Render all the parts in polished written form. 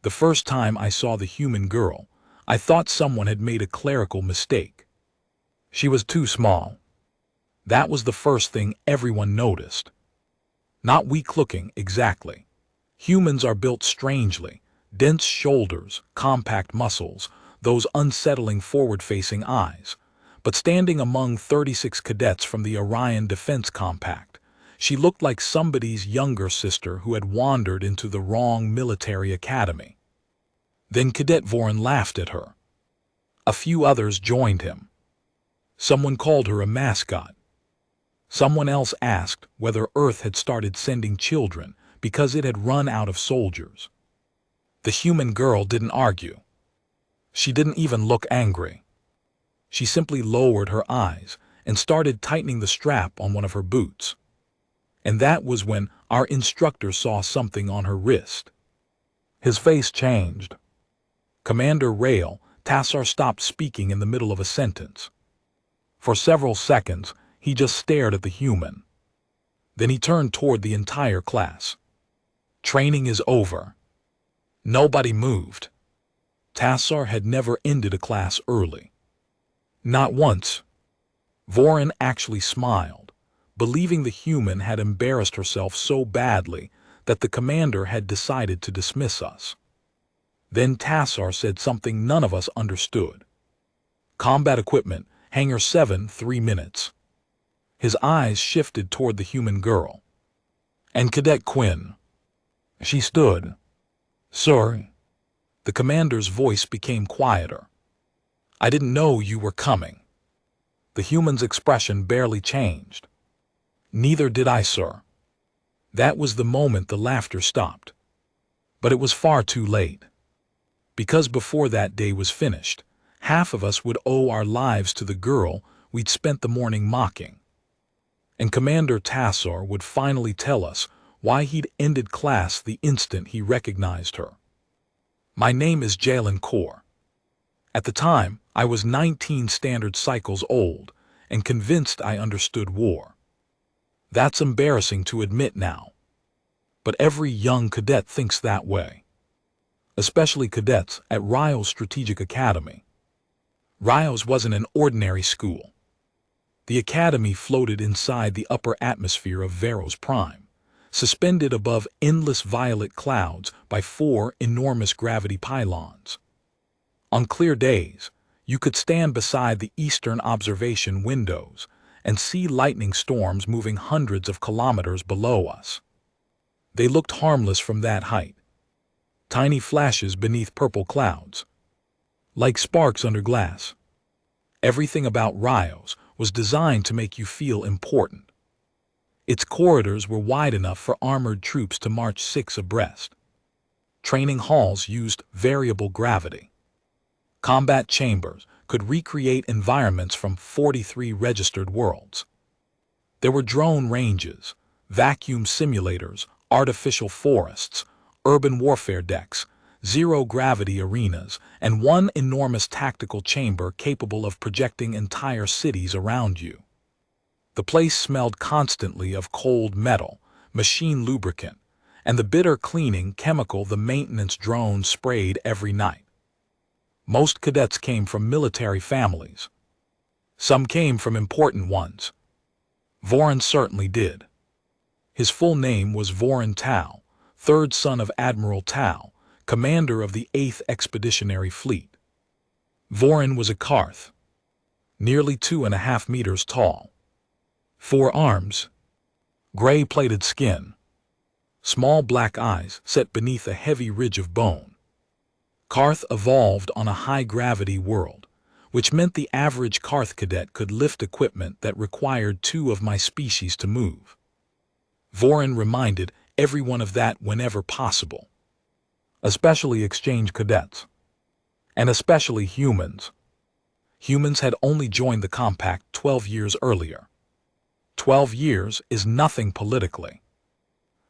The first time I saw the human girl, I thought someone had made a clerical mistake. She was too small. That was the first thing everyone noticed. Not weak-looking, exactly. Humans are built strangely. Dense shoulders, compact muscles, those unsettling forward-facing eyes. But standing among 36 cadets from the Orion Defense Compact, she looked like somebody's younger sister who had wandered into the wrong military academy. Then Cadet Vorin laughed at her. A few others joined him. Someone called her a mascot. Someone else asked whether Earth had started sending children because it had run out of soldiers. The human girl didn't argue. She didn't even look angry. She simply lowered her eyes and started tightening the strap on one of her boots. And that was when our instructor saw something on her wrist. His face changed. Commander Rail, Tassar stopped speaking in the middle of a sentence. For several seconds, he just stared at the human. Then he turned toward the entire class. Training is over. Nobody moved. Tassar had never ended a class early. Not once. Vorin actually smiled, believing the human had embarrassed herself so badly that the commander had decided to dismiss us. Then Tassar said something none of us understood. Combat equipment, Hangar 7, 3 minutes. His eyes shifted toward the human girl. And Cadet Quinn. She stood. Sir. The commander's voice became quieter. I didn't know you were coming. The human's expression barely changed. Neither did I, sir. That was the moment the laughter stopped. But it was far too late. Because before that day was finished, half of us would owe our lives to the girl we'd spent the morning mocking. And Commander Tassar would finally tell us why he'd ended class the instant he recognized her. My name is Jalen Kaur. At the time, I was 19 standard cycles old and convinced I understood war. That's embarrassing to admit now. But every young cadet thinks that way. Especially cadets at Ryle's Strategic Academy. Ryle's wasn't an ordinary school. The academy floated inside the upper atmosphere of Veros Prime, suspended above endless violet clouds by 4 enormous gravity pylons. On clear days, you could stand beside the eastern observation windows and see lightning storms moving hundreds of kilometers below us. They looked harmless from that height. Tiny flashes beneath purple clouds. Like sparks under glass. Everything about Rios was designed to make you feel important. Its corridors were wide enough for armored troops to march 6 abreast. Training halls used variable gravity. Combat chambers could recreate environments from 43 registered worlds. There were drone ranges, vacuum simulators, artificial forests, urban warfare decks, zero-gravity arenas, and one enormous tactical chamber capable of projecting entire cities around you. The place smelled constantly of cold metal, machine lubricant, and the bitter cleaning chemical the maintenance drones sprayed every night. Most cadets came from military families. Some came from important ones. Vorin certainly did. His full name was Vorin Tau, third son of Admiral Tau, commander of the 8th Expeditionary Fleet. Vorin was a Karth, nearly 2.5 meters tall. 4 arms, gray-plated skin, small black eyes set beneath a heavy ridge of bone. Karth evolved on a high-gravity world, which meant the average Karth cadet could lift equipment that required 2 of my species to move. Vorin reminded everyone of that whenever possible. Especially exchange cadets. And especially humans. Humans had only joined the compact 12 years earlier. 12 years is nothing politically.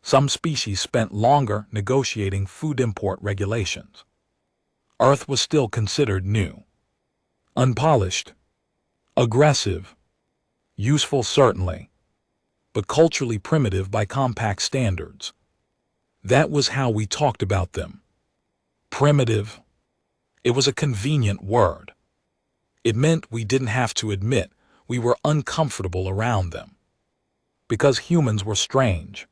Some species spent longer negotiating food import regulations. Earth was still considered new. Unpolished. Aggressive. Useful certainly. But culturally primitive by compact standards. That was how we talked about them. Primitive. It was a convenient word. It meant we didn't have to admit we were uncomfortable around them. Because humans were strange.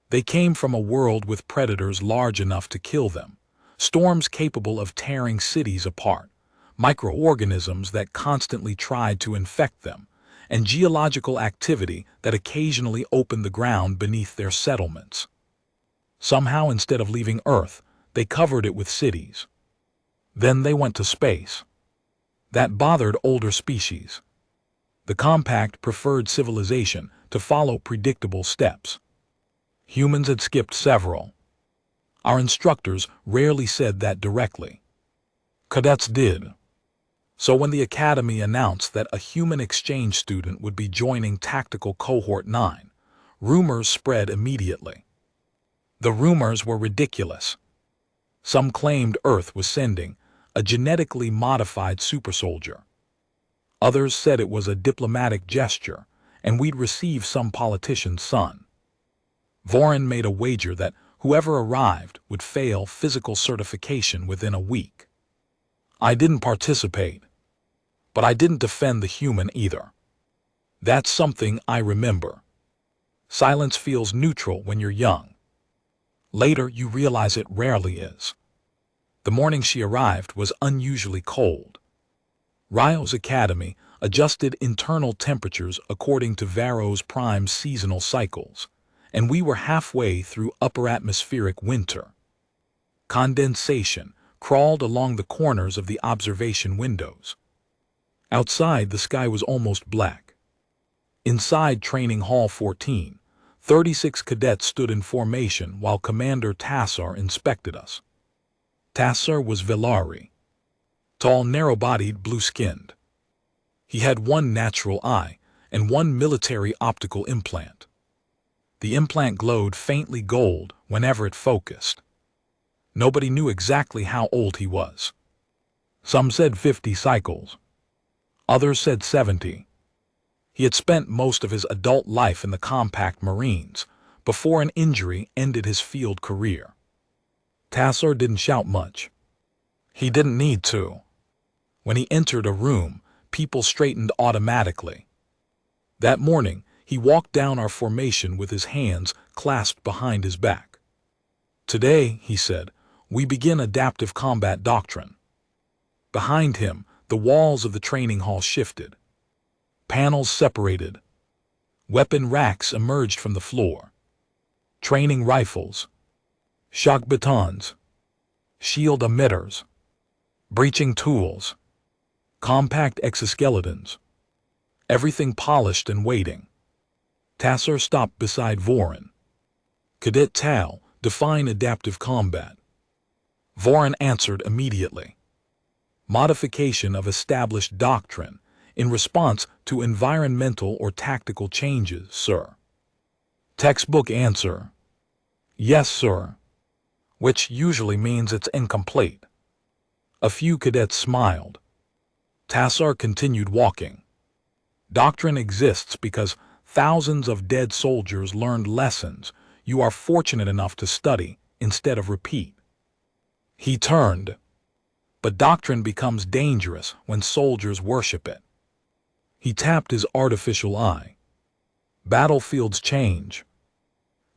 They came from a world with predators large enough to kill them, storms capable of tearing cities apart, microorganisms that constantly tried to infect them, and geological activity that occasionally opened the ground beneath their settlements. Somehow, instead of leaving Earth, they covered it with cities. Then they went to space. That bothered older species. The compact preferred civilization to follow predictable steps. Humans had skipped several. Our instructors rarely said that directly. Cadets did. So when the Academy announced that a human exchange student would be joining Tactical Cohort 9, rumors spread immediately. The rumors were ridiculous. Some claimed Earth was sending a genetically modified supersoldier. Others said it was a diplomatic gesture, and we'd receive some politician's son. Voren made a wager that whoever arrived would fail physical certification within a week. I didn't participate, but I didn't defend the human either. That's something I remember. Silence feels neutral when you're young. Later, you realize it rarely is. The morning she arrived was unusually cold. Ryo's Academy adjusted internal temperatures according to Varro's Prime's seasonal cycles, and we were halfway through upper atmospheric winter. Condensation crawled along the corners of the observation windows. Outside, the sky was almost black. Inside Training Hall 14, 36 cadets stood in formation while Commander Tassar inspected us. Tassar was Velari. Tall, narrow-bodied, blue-skinned. He had one natural eye and one military optical implant. The implant glowed faintly gold whenever it focused. Nobody knew exactly how old he was. Some said 50 cycles. Others said 70. He had spent most of his adult life in the compact Marines before an injury ended his field career. Tassar didn't shout much. He didn't need to. When he entered a room, people straightened automatically. That morning, he walked down our formation with his hands clasped behind his back. Today, he said, we begin adaptive combat doctrine. Behind him, the walls of the training hall shifted. Panels separated. Weapon racks emerged from the floor. Training rifles. Shock batons. Shield emitters. Breaching tools. Compact exoskeletons. Everything polished and waiting. Tassar stopped beside Voren. Cadet Tal, define adaptive combat. Voren answered immediately. Modification of established doctrine in response to environmental or tactical changes, sir. Textbook answer. Yes, sir. Which usually means it's incomplete. A few cadets smiled. Tassar continued walking. Doctrine exists because thousands of dead soldiers learned lessons you are fortunate enough to study instead of repeat. He turned. But doctrine becomes dangerous when soldiers worship it. He tapped his artificial eye. Battlefields change.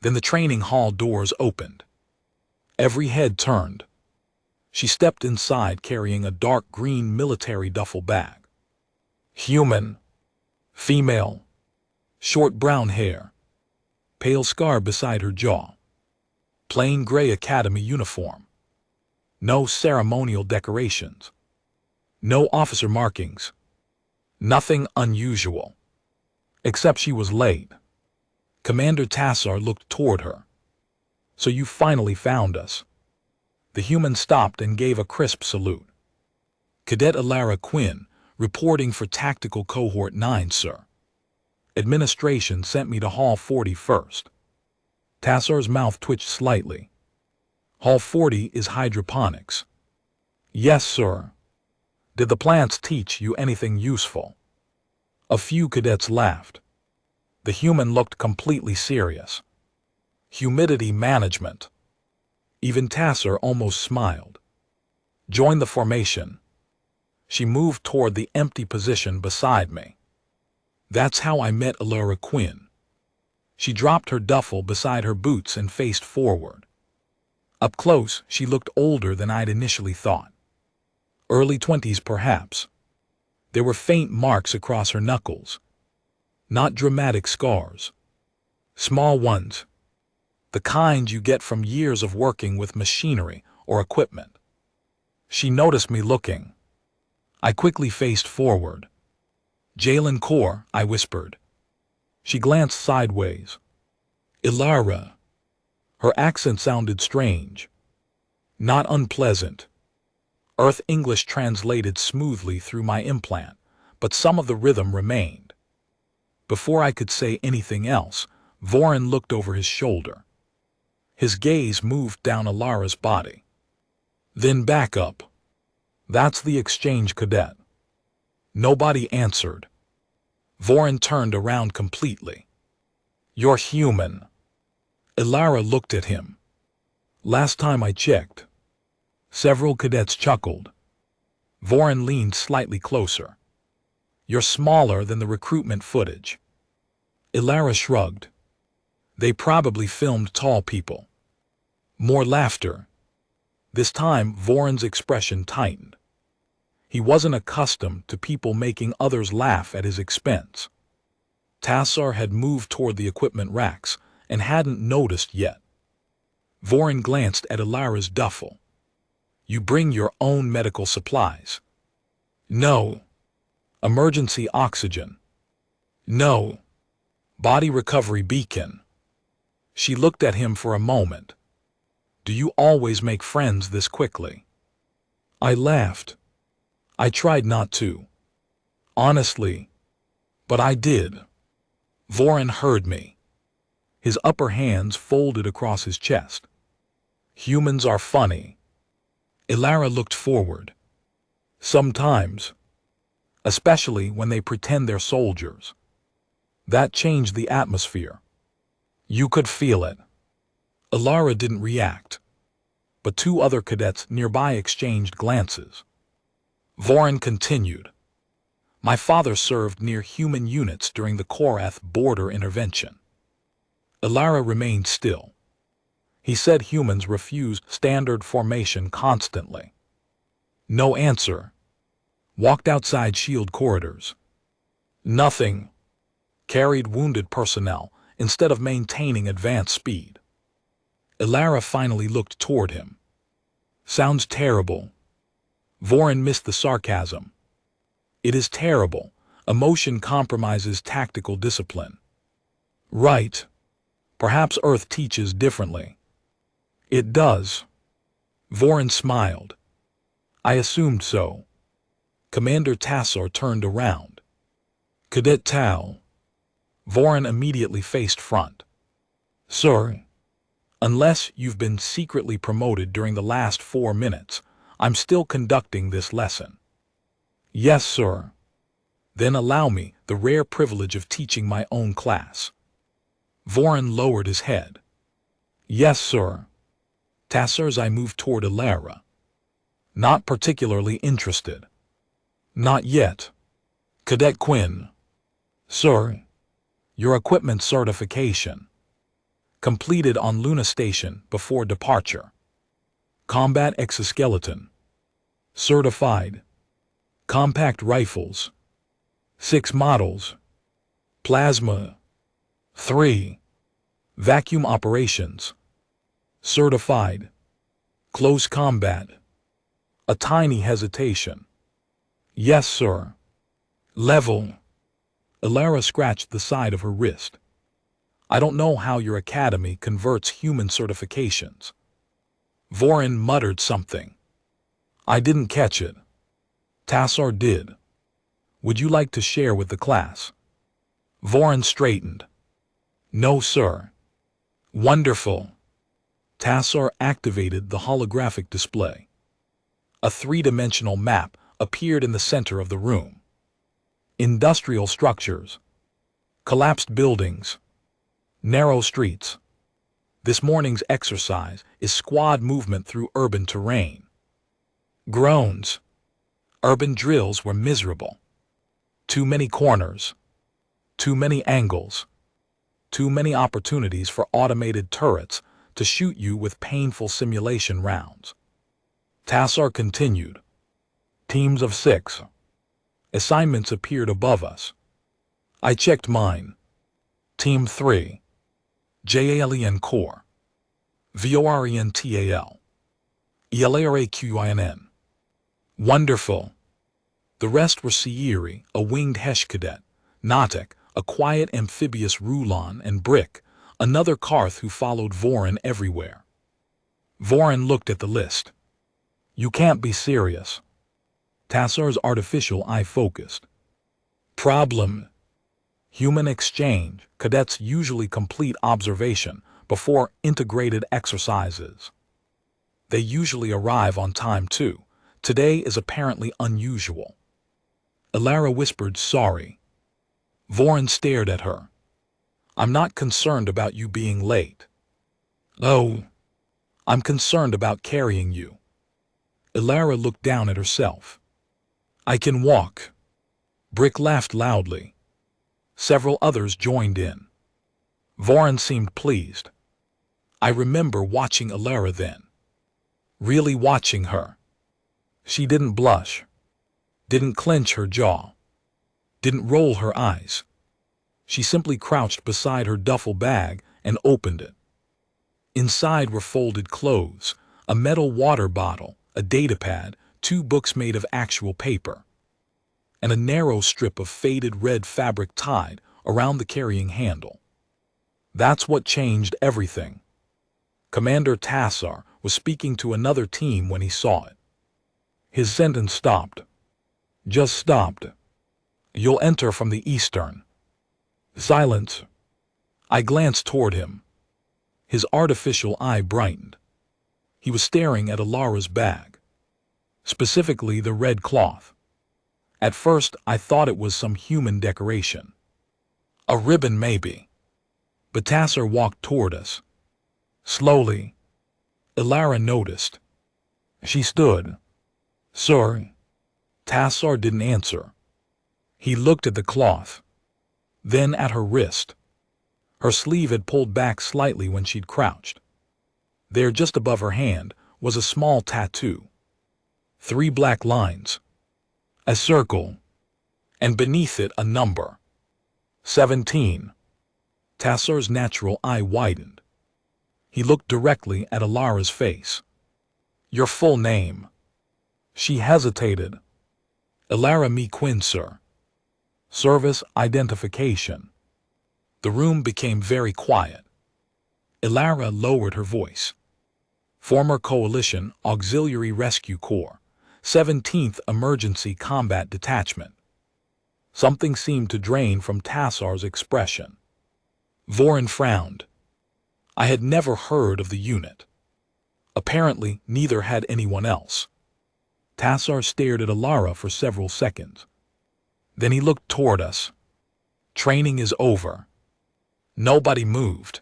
Then the training hall doors opened. Every head turned. She stepped inside carrying a dark green military duffel bag. Human. Female. Short brown hair. Pale scar beside her jaw. Plain gray academy uniform. No ceremonial decorations. No officer markings. Nothing unusual. Except she was late. Commander Tassar looked toward her. So you finally found us. The human stopped and gave a crisp salute. Cadet Alara Quinn, reporting for Tactical Cohort 9, sir. Administration sent me to Hall 40 first. Tassar's mouth twitched slightly. Hall 40 is hydroponics. Yes, sir. Did the plants teach you anything useful? A few cadets laughed. The human looked completely serious. Humidity management. Even Tassar almost smiled. Join the formation. She moved toward the empty position beside me. That's how I met Alara Quinn. She dropped her duffel beside her boots and faced forward. Up close, she looked older than I'd initially thought. Early 20s, perhaps. There were faint marks across her knuckles. Not dramatic scars. Small ones. The kind you get from years of working with machinery or equipment. She noticed me looking. I quickly faced forward. "Jalen Core," I whispered. She glanced sideways. "Ilara." Her accent sounded strange. Not unpleasant. Earth English translated smoothly through my implant, but some of the rhythm remained. Before I could say anything else, Vorin looked over his shoulder. His gaze moved down Alara's body. Then back up. "That's the exchange cadet." Nobody answered. Vorin turned around completely. "You're human." Ilara looked at him. "Last time I checked." Several cadets chuckled. Vorin leaned slightly closer. "You're smaller than the recruitment footage." Ilara shrugged. "They probably filmed tall people." More laughter. This time, Vorin's expression tightened. He wasn't accustomed to people making others laugh at his expense. Tassar had moved toward the equipment racks and hadn't noticed yet. Vorin glanced at Ilara's duffel. "You bring your own medical supplies?" "No." "Emergency oxygen?" "No." "Body recovery beacon?" She looked at him for a moment. "Do you always make friends this quickly?" I laughed. I tried not to. Honestly. But I did. Vorin heard me. His upper hands folded across his chest. "Humans are funny." Ilara looked forward. "Sometimes. Especially when they pretend they're soldiers." That changed the atmosphere. You could feel it. Ilara didn't react. But two other cadets nearby exchanged glances. Vorin continued. "My father served near human units during the Korath border intervention." Ilara remained still. "He said humans refuse standard formation constantly." No answer. Walked outside shield corridors. Nothing. Carried wounded personnel instead of maintaining advance speed. Ilara finally looked toward him. "Sounds terrible." Vorin missed the sarcasm. "It is terrible. Emotion compromises tactical discipline." "Right. Perhaps Earth teaches differently." "It does." Vorin smiled. "I assumed so." Commander Tassar turned around. "Cadet Tau." Vorin immediately faced front. "Sir, unless you've been secretly promoted during the last 4 minutes, I'm still conducting this lesson." "Yes, sir." "Then allow me the rare privilege of teaching my own class." Vorin lowered his head. "Yes, sir." Tassar's I moved toward Ilara. "Not particularly interested." "Not yet." "Cadet Quinn." "Sir." "Your equipment certification." "Completed on Luna Station before departure." "Combat exoskeleton." "Certified." "Compact rifles." 6 models. "Plasma." 3. "Vacuum operations." "Certified." "Close combat." A tiny hesitation. "Yes, sir." "Level." Ilara scratched the side of her wrist. "I don't know how your academy converts human certifications." Vorin muttered something. I didn't catch it. Tassar did. "Would you like to share with the class?" Vorin straightened. "No, sir." "Wonderful." Tassar activated the holographic display. A 3-dimensional map appeared in the center of the room. Industrial structures. Collapsed buildings. Narrow streets. This morning's exercise is squad movement through urban terrain. Groans. Urban drills were miserable. Too many corners. Too many angles. Too many opportunities for automated turrets to shoot you with painful simulation rounds. Tassar continued. Teams of 6. Assignments appeared above us. I checked mine. Team 3. JALEN Core. VORENTAL. ELARAQINN. Wonderful. The rest were Sierri, a winged Hesh cadet, Natik, a quiet amphibious Rulon, and Brick, another Karth who followed Vorin everywhere. Vorin looked at the list. You can't be serious. Tassar's artificial eye focused. Problem. Human exchange. Cadets usually complete observation before integrated exercises. They usually arrive on time too. Today is apparently unusual. Elara whispered sorry. Vorin stared at her. I'm not concerned about you being late. Oh, I'm concerned about carrying you. Elara looked down at herself. I can walk. Brick laughed loudly. Several others joined in. Vorin seemed pleased. I remember watching Elara then. Really watching her. She didn't blush. Didn't clench her jaw. Didn't roll her eyes. She simply crouched beside her duffel bag and opened it. Inside were folded clothes, a metal water bottle, a datapad, 2 books made of actual paper, and a narrow strip of faded red fabric tied around the carrying handle. That's what changed everything. Commander Tassar was speaking to another team when he saw it. His sentence stopped. Just stopped. You'll enter from the eastern. Silence. I glanced toward him. His artificial eye brightened. He was staring at Elara's bag. Specifically the red cloth. At first I thought it was some human decoration. A ribbon maybe. But Tassar walked toward us. Slowly. Elara noticed. She stood. Sir. Tassar didn't answer. He looked at the cloth. Then at her wrist. Her sleeve had pulled back slightly when she'd crouched. There, just above her hand, was a small tattoo. 3 black lines. A circle. And beneath it a number. 17. Tassar's natural eye widened. He looked directly at Elara's face. Your full name. She hesitated. Elara Me Quinn, sir. Service identification. The room became very quiet. Elara lowered her voice. Former Coalition Auxiliary Rescue Corps, 17th Emergency Combat Detachment. Something seemed to drain from Tassar's expression. Vorin frowned. I had never heard of the unit. Apparently, neither had anyone else. Tassar stared at Elara for several seconds. Then he looked toward us. Training is over. Nobody moved.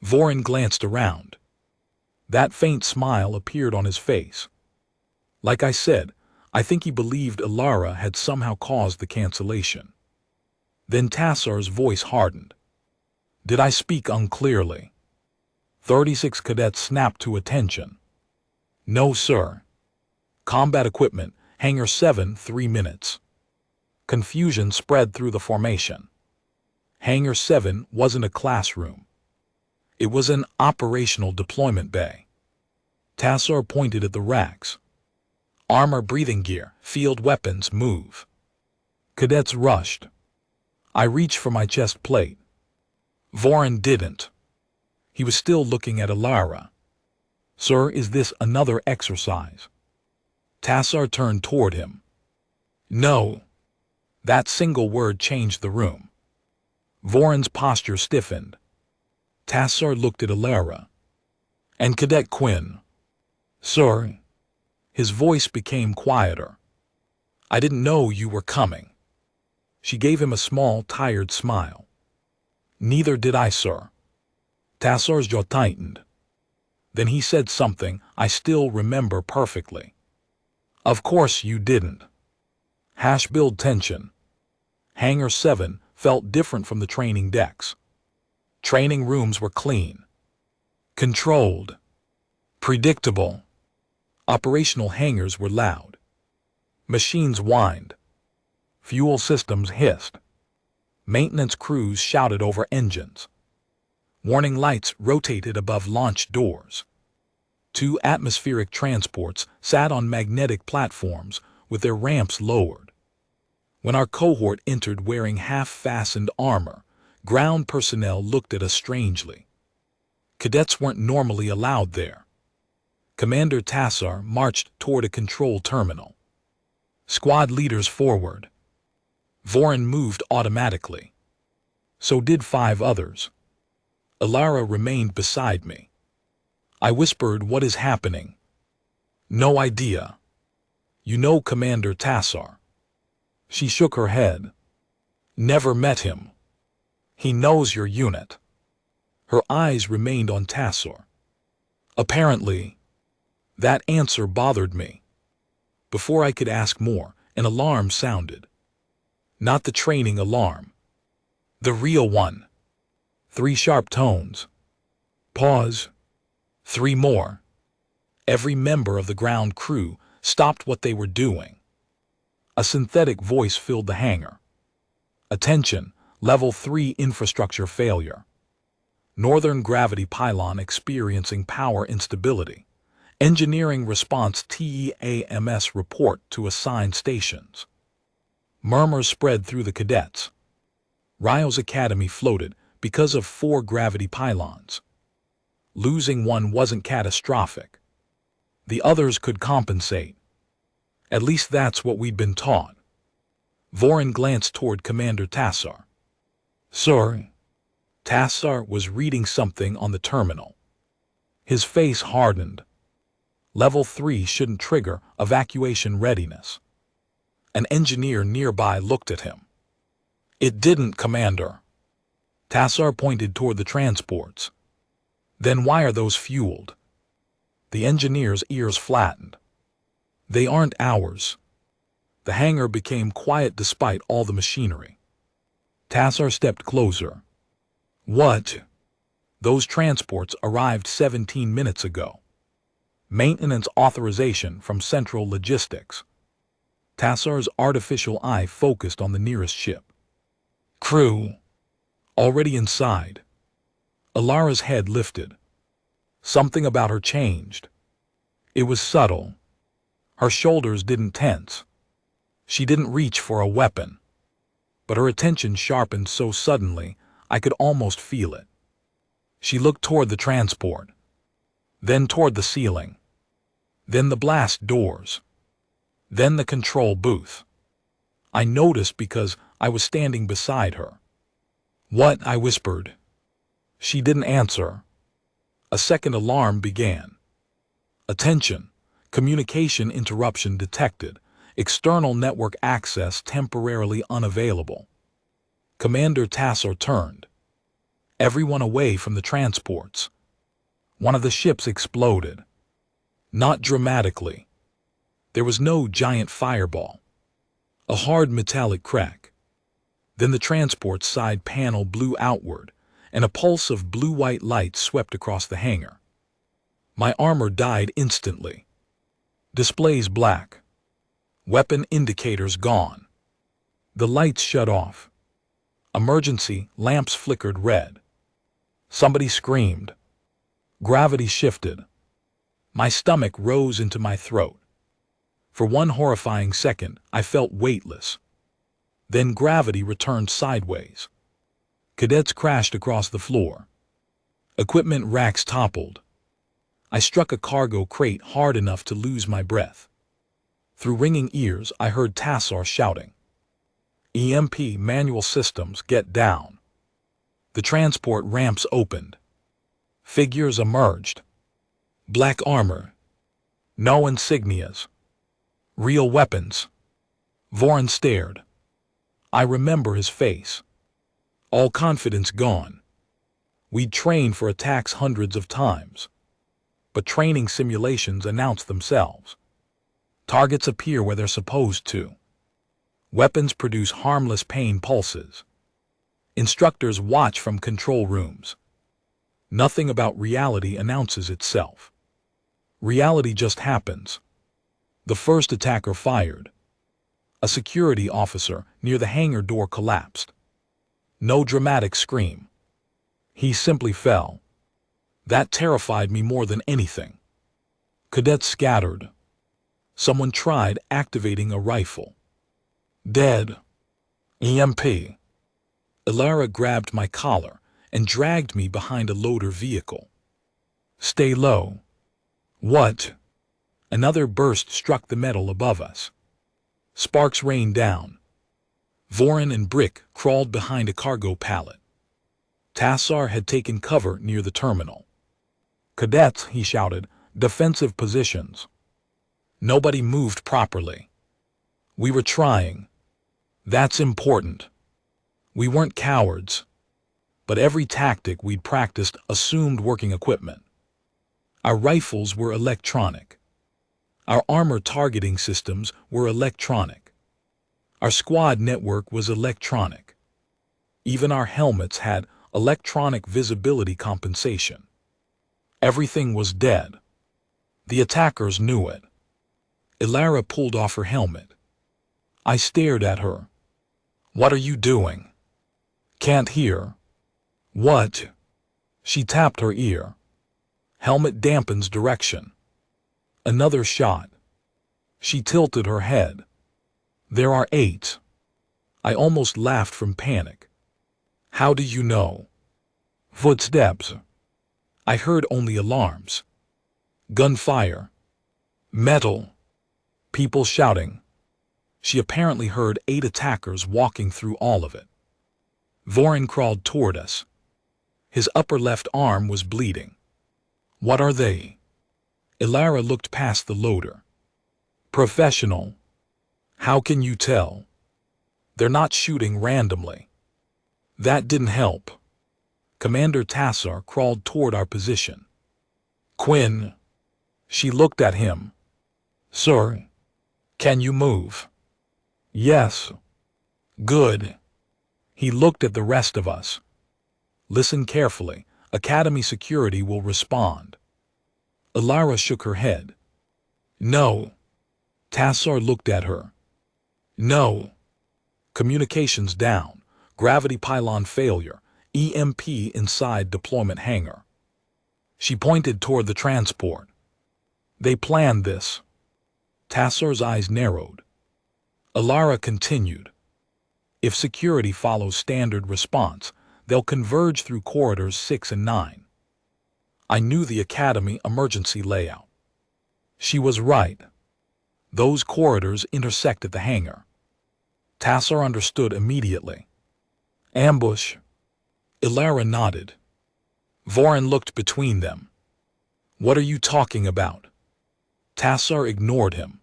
Vorin glanced around. That faint smile appeared on his face. Like I said, I think he believed Elara had somehow caused the cancellation. Then Tassar's voice hardened. Did I speak unclearly? 36 cadets snapped to attention. No, sir. Combat equipment, Hangar 7, 3 minutes. Confusion spread through the formation. Hangar 7 wasn't a classroom. It was an operational deployment bay. Tassar pointed at the racks. Armor, breathing gear, field weapons, move. Cadets rushed. I reached for my chest plate. Vorin didn't. He was still looking at Elara. Sir, is this another exercise? Tassar turned toward him. No. That single word changed the room. Vorin's posture stiffened. Tassar looked at Elara. And Cadet Quinn. Sir. His voice became quieter. I didn't know you were coming. She gave him a small, tired smile. Neither did I, sir. Tassar's jaw tightened. Then he said something I still remember perfectly. Of course you didn't. Hash build tension. Hangar 7 felt different from the training decks. Training rooms were clean, controlled, predictable. Operational hangars were loud. Machines whined. Fuel systems hissed. Maintenance crews shouted over engines. Warning lights rotated above launch doors. 2 atmospheric transports sat on magnetic platforms with their ramps lowered. When our cohort entered wearing half-fastened armor, ground personnel looked at us strangely. Cadets weren't normally allowed there. Commander Tassar marched toward a control terminal. Squad leaders forward. Vorin moved automatically. So did 5 others. Alara remained beside me. I whispered, "What is happening?" "No idea." "You know Commander Tassar?" She shook her head. "Never met him." "He knows your unit." Her eyes remained on Tassar. "Apparently." That answer bothered me. Before I could ask more, an alarm sounded. Not the training alarm. The real one. 3 sharp tones. Pause. 3 more. Every member of the ground crew stopped what they were doing. A synthetic voice filled the hangar. "Attention, Level 3 infrastructure failure. Northern gravity pylon experiencing power instability. Engineering response TEAMS report to assigned stations." Murmurs spread through the cadets. Ryo's academy floated because of 4 gravity pylons. Losing one wasn't catastrophic. The others could compensate. At least that's what we'd been taught. Vorin glanced toward Commander Tassar. "Sir." Tassar was reading something on the terminal. His face hardened. Level 3 shouldn't trigger evacuation readiness. An engineer nearby looked at him. "It didn't, Commander." Tassar pointed toward the transports. "Then why are those fueled?" The engineer's ears flattened. "They aren't ours." The hangar became quiet despite all the machinery. Tassar stepped closer. "What?" "Those transports arrived 17 minutes ago. Maintenance authorization from Central Logistics." Tassar's artificial eye focused on the nearest ship. "Crew." "Already inside." Alara's head lifted. Something about her changed. It was subtle. Her shoulders didn't tense. She didn't reach for a weapon. But her attention sharpened so suddenly, I could almost feel it. She looked toward the transport. Then toward the ceiling. Then the blast doors. Then the control booth. I noticed because I was standing beside her. "What?" I whispered. She didn't answer. A second alarm began. "Attention! Communication interruption detected. External network access temporarily unavailable." Commander Tassar turned. "Everyone away from the transports." One of the ships exploded. Not dramatically. There was no giant fireball. A hard metallic crack. Then the transport's side panel blew outward, and a pulse of blue-white light swept across the hangar. My armor died instantly. Displays black. Weapon indicators gone. The lights shut off. Emergency lamps flickered red. Somebody screamed. Gravity shifted. My stomach rose into my throat. For one horrifying second, I felt weightless. Then gravity returned sideways. Cadets crashed across the floor. Equipment racks toppled. I struck a cargo crate hard enough to lose my breath. Through ringing ears, I heard Tassar shouting, "EMP manual systems, get down." The transport ramps opened. Figures emerged. Black armor. No insignias. Real weapons. Vorin stared. I remember his face. All confidence gone. We'd trained for attacks hundreds of times. But training simulations announced themselves. Targets appear where they're supposed to. Weapons produce harmless pain pulses. Instructors watch from control rooms. Nothing about reality announces itself. Reality just happens. The first attacker fired. A security officer near the hangar door collapsed. No dramatic scream. He simply fell. That terrified me more than anything. Cadets scattered. Someone tried activating a rifle. Dead. EMP. Ilara grabbed my collar and dragged me behind a loader vehicle. Stay low. What? Another burst struck the metal above us. Sparks rained down. Vorin and Brick crawled behind a cargo pallet. Tassar had taken cover near the terminal. Cadets, he shouted, defensive positions. Nobody moved properly. We were trying. That's important. We weren't cowards. But every tactic we'd practiced assumed working equipment. Our rifles were electronic. Our armor targeting systems were electronic. Our squad network was electronic. Even our helmets had electronic visibility compensation. Everything was dead. The attackers knew it. Ilara pulled off her helmet. I stared at her. What are you doing? Can't hear. What? She tapped her ear. Helmet dampens direction. Another shot. She tilted her head. There are 8. I almost laughed from panic. How do you know? Footsteps. I heard only alarms. Gunfire. Metal. People shouting. She apparently heard 8 attackers walking through all of it. Vorin crawled toward us. His upper left arm was bleeding. What are they? Ilara looked past the loader. Professional. How can you tell? They're not shooting randomly. That didn't help. Commander Tassar crawled toward our position. Quinn. She looked at him. Sir, can you move? Yes. Good. He looked at the rest of us. Listen carefully. Academy security will respond. Ilara shook her head. No. Tassar looked at her. No. Communications down. Gravity pylon failure. EMP inside deployment hangar. She pointed toward the transport. They planned this. Tassar's eyes narrowed. Ilara continued. If security follows standard response, they'll converge through corridors 6 and 9. I knew the Academy emergency layout. She was right. Those corridors intersected the hangar. Tassar understood immediately. Ambush. Ilara nodded. Vorin looked between them. What are you talking about? Tassar ignored him.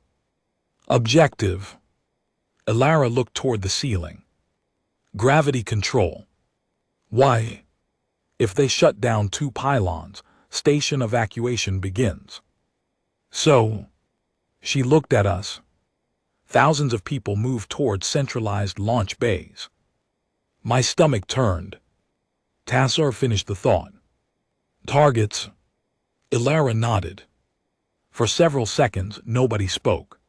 Objective. Ilara looked toward the ceiling. Gravity control. Why? If they shut down 2 pylons, station evacuation begins. So, she looked at us. Thousands of people moved toward centralized launch bays. My stomach turned. Tassar finished the thought. Targets. Ilara nodded. For several seconds, nobody spoke.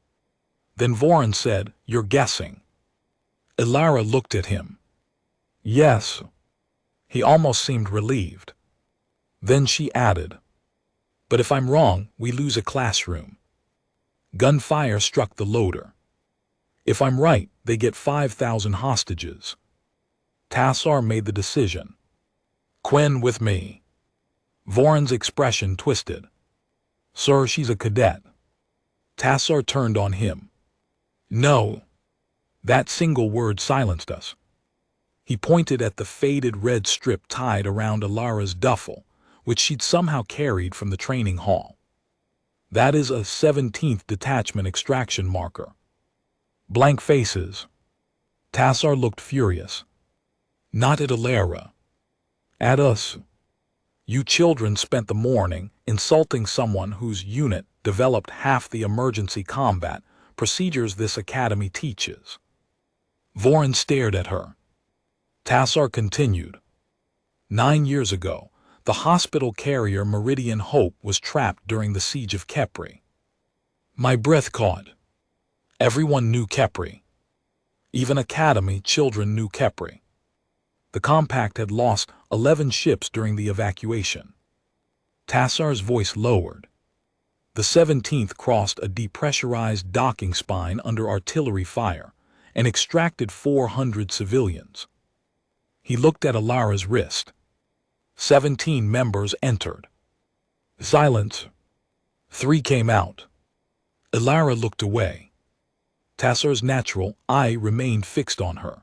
Then Vorin said, You're guessing. Ilara looked at him. Yes. He almost seemed relieved. Then she added, But if I'm wrong, we lose a classroom. Gunfire struck the loader. If I'm right, they get 5,000 hostages. Tassar made the decision. Quinn with me. Vorin's expression twisted. Sir, she's a cadet. Tassar turned on him. No. That single word silenced us. He pointed at the faded red strip tied around Ilara's duffel, which she'd somehow carried from the training hall. That is a 17th detachment extraction marker. Blank faces. Tassar looked furious. Not at Ilara. At us. You children spent the morning insulting someone whose unit developed half the emergency combat procedures this academy teaches. Vorin stared at her. Tassar continued. 9 years ago, the hospital carrier Meridian Hope was trapped during the siege of Kepri. My breath caught. Everyone knew Kepri. Even Academy children knew Kepri. The compact had lost 11 ships during the evacuation. Tassar's voice lowered. The 17th crossed a depressurized docking spine under artillery fire and extracted 400 civilians. He looked at Alara's wrist. 17 members entered. Silence. 3 came out. Alara looked away. Tassar's natural eye remained fixed on her.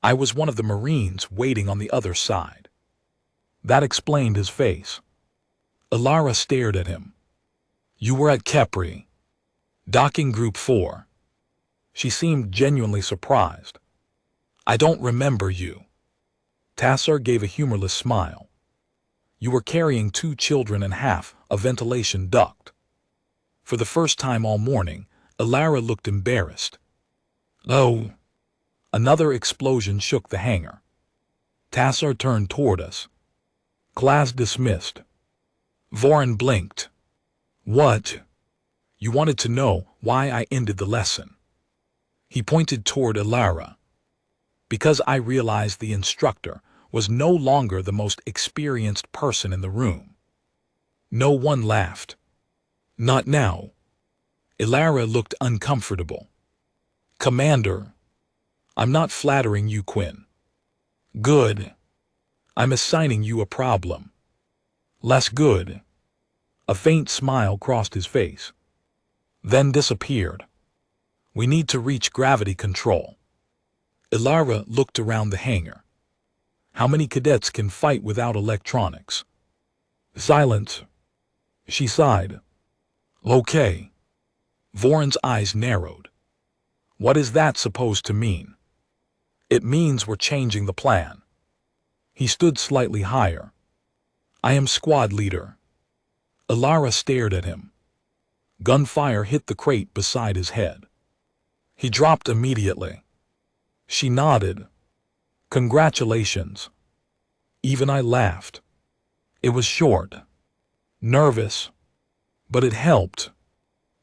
I was one of the Marines waiting on the other side. That explained his face. Alara stared at him. You were at Kepri. Docking Group 4. She seemed genuinely surprised. I don't remember you. Tassar gave a humorless smile. You were carrying 2 children and half a ventilation duct. For the first time all morning, Alara looked embarrassed. Oh. Another explosion shook the hangar. Tassar turned toward us. Class dismissed. Vorin blinked. What? You wanted to know why I ended the lesson. He pointed toward Alara. Because I realized the instructor was no longer the most experienced person in the room. No one laughed. Not now. Alara looked uncomfortable. Commander. I'm not flattering you, Quinn. Good. I'm assigning you a problem. Less good. A faint smile crossed his face. Then disappeared. We need to reach gravity control. Alara looked around the hangar. How many cadets can fight without electronics? Silence. She sighed. Okay. Vorin's eyes narrowed. What is that supposed to mean? It means we're changing the plan. He stood slightly higher. I am squad leader. Alara stared at him. Gunfire hit the crate beside his head. He dropped immediately. She nodded. Congratulations. Even I laughed. It was short. Nervous. But it helped.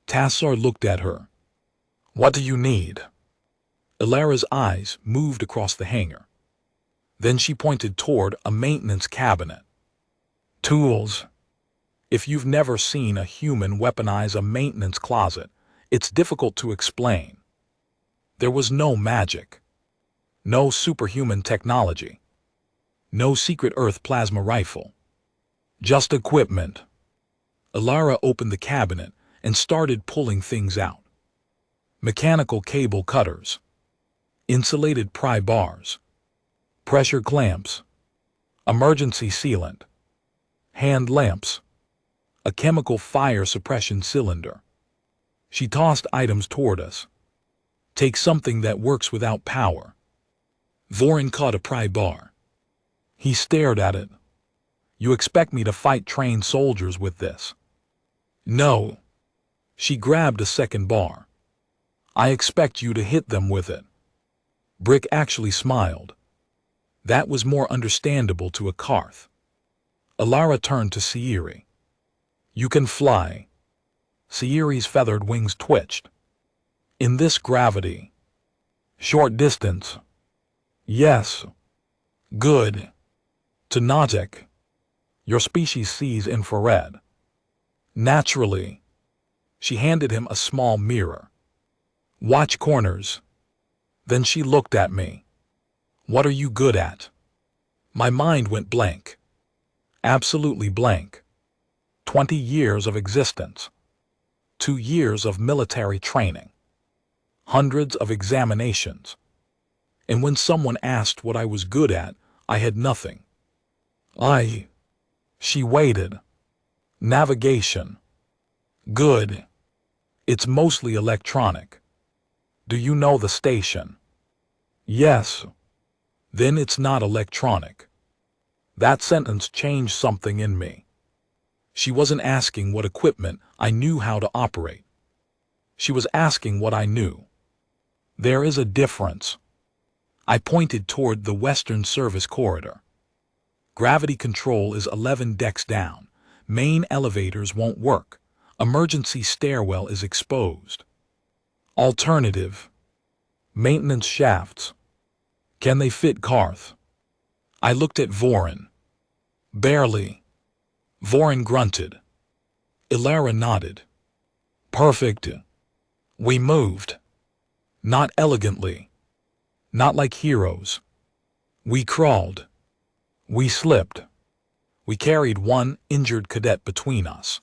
Tassar looked at her. What do you need? Alara's eyes moved across the hangar. Then she pointed toward a maintenance cabinet. Tools. If you've never seen a human weaponize a maintenance closet, it's difficult to explain. There was no magic. No superhuman technology. No secret Earth plasma rifle. Just equipment. Alara opened the cabinet and started pulling things out. Mechanical cable cutters. Insulated pry bars. Pressure clamps. Emergency sealant. Hand lamps. A chemical fire suppression cylinder. She tossed items toward us. Take something that works without power. Vorin caught a pry bar. He stared at it. You expect me to fight trained soldiers with this? No. She grabbed a second bar. I expect you to hit them with it. Brick actually smiled. That was more understandable to a Karth. Alara turned to Sayiri. You can fly. Sayiri's feathered wings twitched. In this gravity. Short distance. Yes. Good. To Natek. Your species sees infrared. Naturally. She handed him a small mirror. Watch corners. Then she looked at me. What are you good at? My mind went blank. Absolutely blank. 20 years of existence. 2 years of military training. Hundreds of examinations. And when someone asked what I was good at, I had nothing. She waited. Navigation. Good. It's mostly electronic. Do you know the station? Yes. Then it's not electronic. That sentence changed something in me. She wasn't asking what equipment I knew how to operate. She was asking what I knew. There is a difference. I pointed toward the Western Service corridor. Gravity control is 11 decks down. Main elevators won't work. Emergency stairwell is exposed. Alternative. Maintenance shafts. Can they fit Karth? I looked at Vorin. Barely. Vorin grunted. Ilara nodded. Perfect. We moved. Not elegantly. Not like heroes. We crawled. We slipped. We carried one injured cadet between us.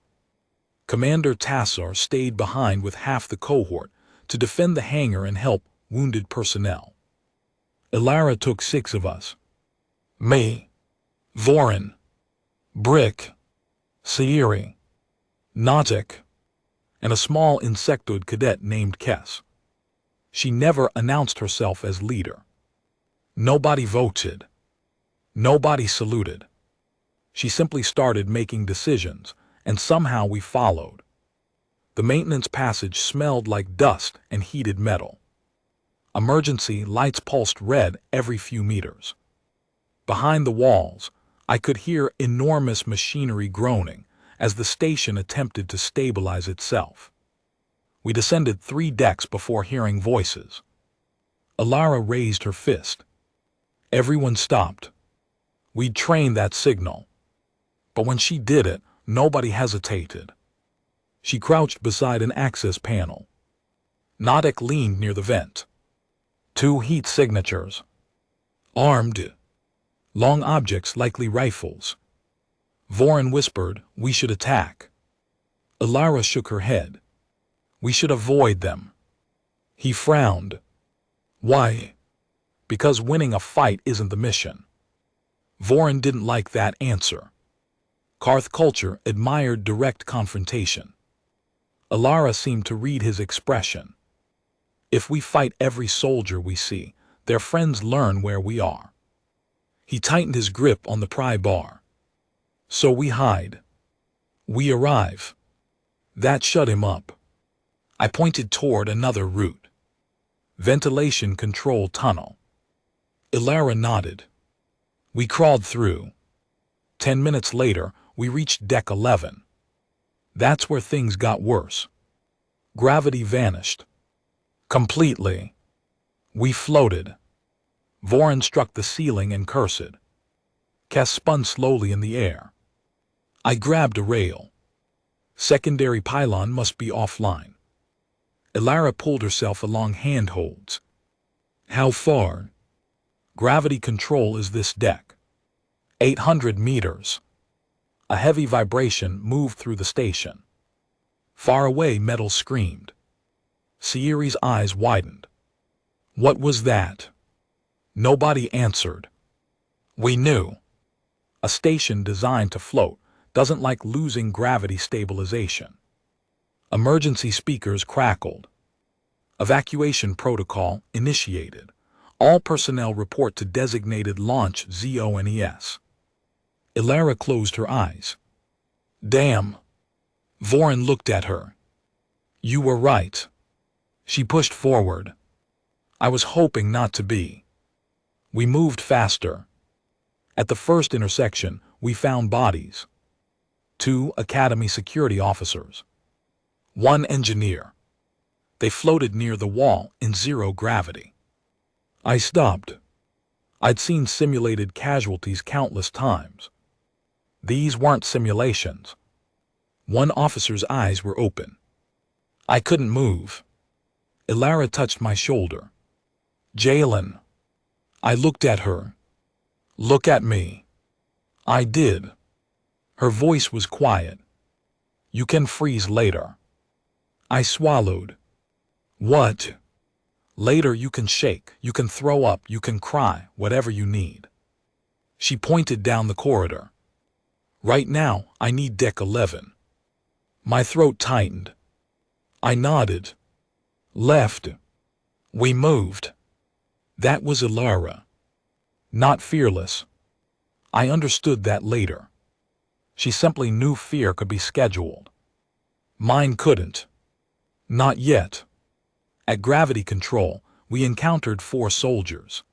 Commander Tassar stayed behind with half the cohort to defend the hangar and help wounded personnel. Ilara took 6 of us. Me, Vorin, Brick, Sayiri, Nautic, and a small insectoid cadet named Kess. She never announced herself as leader. Nobody voted. Nobody saluted. She simply started making decisions, and somehow we followed. The maintenance passage smelled like dust and heated metal. Emergency lights pulsed red every few meters. Behind the walls, I could hear enormous machinery groaning as the station attempted to stabilize itself. We descended 3 decks before hearing voices. Ilara raised her fist. Everyone stopped. We'd trained that signal. But when she did it, nobody hesitated. She crouched beside an access panel. Nautic leaned near the vent. 2 heat signatures. Armed. Long objects, likely rifles. Vorin whispered, "We should attack." Ilara shook her head. "We should avoid them." He frowned. "Why?" "Because winning a fight isn't the mission." Vorin didn't like that answer. Karth culture admired direct confrontation. Ilara seemed to read his expression. If we fight every soldier we see, their friends learn where we are. He tightened his grip on the pry bar. So we hide. We arrive. That shut him up. I pointed toward another route. Ventilation control tunnel. Ilara nodded. We crawled through. 10 minutes later, we reached deck 11. That's where things got worse. Gravity vanished. Completely. We floated. Vorin struck the ceiling and cursed. Kess spun slowly in the air. I grabbed a rail. Secondary pylon must be offline. Ilara pulled herself along handholds. How far? Gravity control is this deck. 800 meters. A heavy vibration moved through the station. Far away, metal screamed. Sayiri's eyes widened. What was that? Nobody answered. We knew. A station designed to float doesn't like losing gravity stabilization. Emergency speakers crackled. Evacuation protocol initiated. All personnel report to designated launch ZONES. Ilara closed her eyes. Damn. Vorin looked at her. You were right. She pushed forward. I was hoping not to be. We moved faster. At the first intersection, we found bodies. 2 Academy security officers. 1 engineer. They floated near the wall in 0 gravity. I stopped. I'd seen simulated casualties countless times. These weren't simulations. 1 officer's eyes were open. I couldn't move. Ilara touched my shoulder. Jalen. I looked at her. Look at me. I did. Her voice was quiet. You can freeze later. I swallowed. What? Later you can shake, you can throw up, you can cry, whatever you need. She pointed down the corridor. Right now, I need deck 11. My throat tightened. I nodded. Left. We moved. That was Ilara. Not fearless. I understood that later. She simply knew fear could be scheduled. Mine couldn't. Not yet. At gravity control, we encountered 4 soldiers.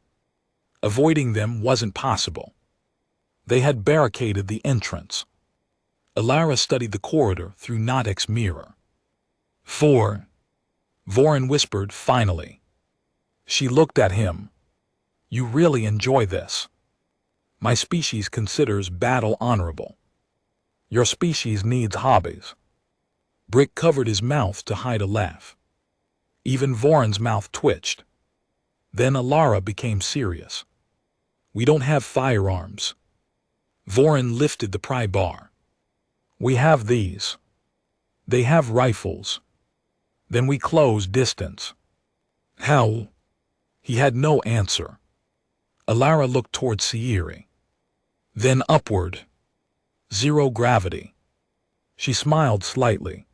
Avoiding them wasn't possible. They had barricaded the entrance. Alara studied the corridor through Nodek's mirror. 4. Vorin whispered finally. She looked at him. You really enjoy this. My species considers battle honorable. Your species needs hobbies. Brick covered his mouth to hide a laugh. Even Vorin's mouth twitched. Then Alara became serious. We don't have firearms. Vorin lifted the pry bar. We have these. They have rifles. Then we close distance. How? He had no answer. Alara looked toward Sayiri. Then upward. 0 gravity. She smiled slightly.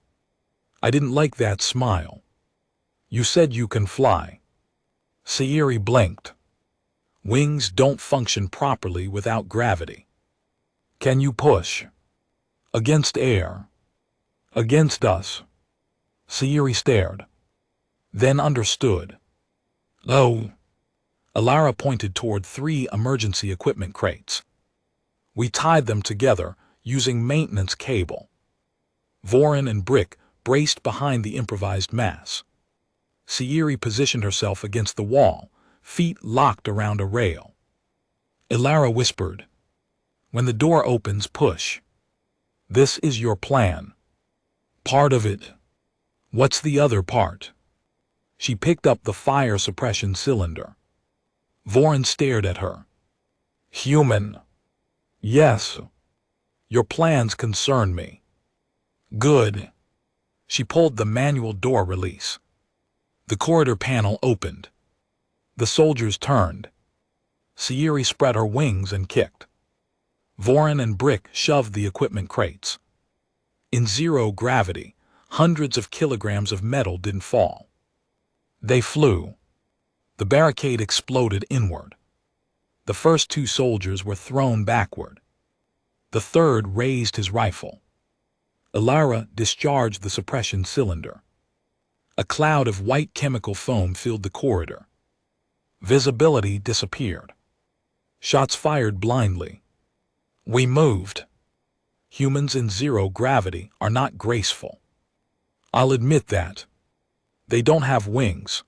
I didn't like that smile. You said you can fly. Sayiri blinked. Wings don't function properly without gravity. Can you push? Against air. Against us. Sayiri stared. Then understood. Oh. Alara pointed toward 3 emergency equipment crates. We tied them together using maintenance cable. Vorin and Brick braced behind the improvised mass. Sayiri positioned herself against the wall, feet locked around a rail. Alara whispered, when the door opens, push. This is your plan. Part of it. What's the other part? She picked up the fire suppression cylinder. Vorin stared at her. Human. Yes. Your plans concern me. Good. She pulled the manual door release. The corridor panel opened. The soldiers turned. Sayiri spread her wings and kicked. Vorin and Brick shoved the equipment crates. In 0 gravity, hundreds of kilograms of metal didn't fall. They flew. The barricade exploded inward. The first 2 soldiers were thrown backward. The third raised his rifle. Alara discharged the suppression cylinder. A cloud of white chemical foam filled the corridor. Visibility disappeared. Shots fired blindly. We moved. Humans in 0 gravity are not graceful. I'll admit that. They don't have wings.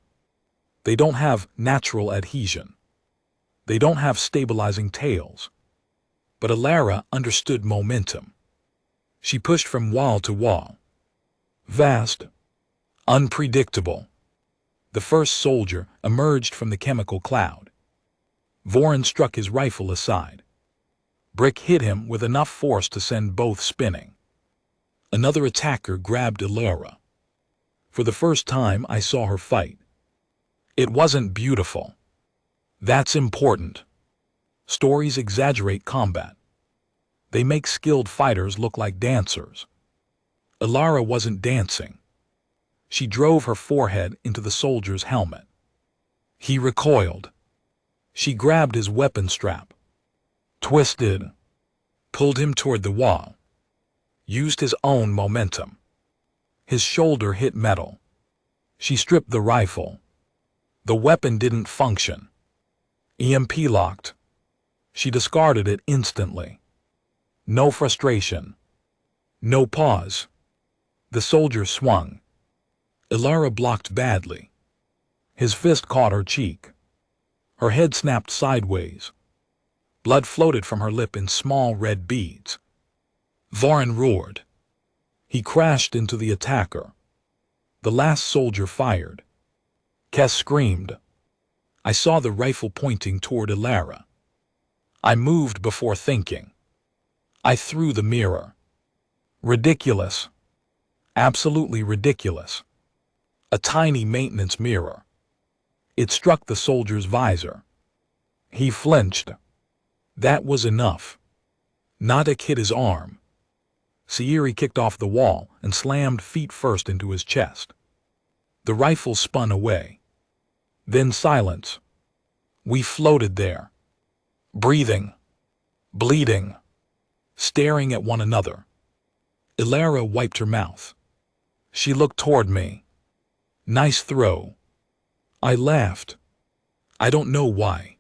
They don't have natural adhesion. They don't have stabilizing tails. But Alara understood momentum. She pushed from wall to wall. Vast. Unpredictable. The first soldier emerged from the chemical cloud. Vorin struck his rifle aside. Brick hit him with enough force to send both spinning. Another attacker grabbed Alara. For the first time, I saw her fight. It wasn't beautiful. That's important. Stories exaggerate combat. They make skilled fighters look like dancers. Alara wasn't dancing. She drove her forehead into the soldier's helmet. He recoiled. She grabbed his weapon strap. Twisted. Pulled him toward the wall. Used his own momentum. His shoulder hit metal. She stripped the rifle. The weapon didn't function. EMP locked. She discarded it instantly. No frustration. No pause. The soldier swung. Alara blocked badly. His fist caught her cheek. Her head snapped sideways. Blood floated from her lip in small red beads. Vorin roared. He crashed into the attacker. The last soldier fired. Kes screamed. I saw the rifle pointing toward Alara. I moved before thinking. I threw the mirror. Ridiculous. Absolutely ridiculous. A tiny maintenance mirror. It struck the soldier's visor. He flinched. That was enough. Nodek hit his arm. Sayiri kicked off the wall and slammed feet first into his chest. The rifle spun away. Then silence. We floated there. Breathing. Bleeding. staring at one another. Ilara wiped her mouth. She looked toward me. Nice throw. I laughed. I don't know why.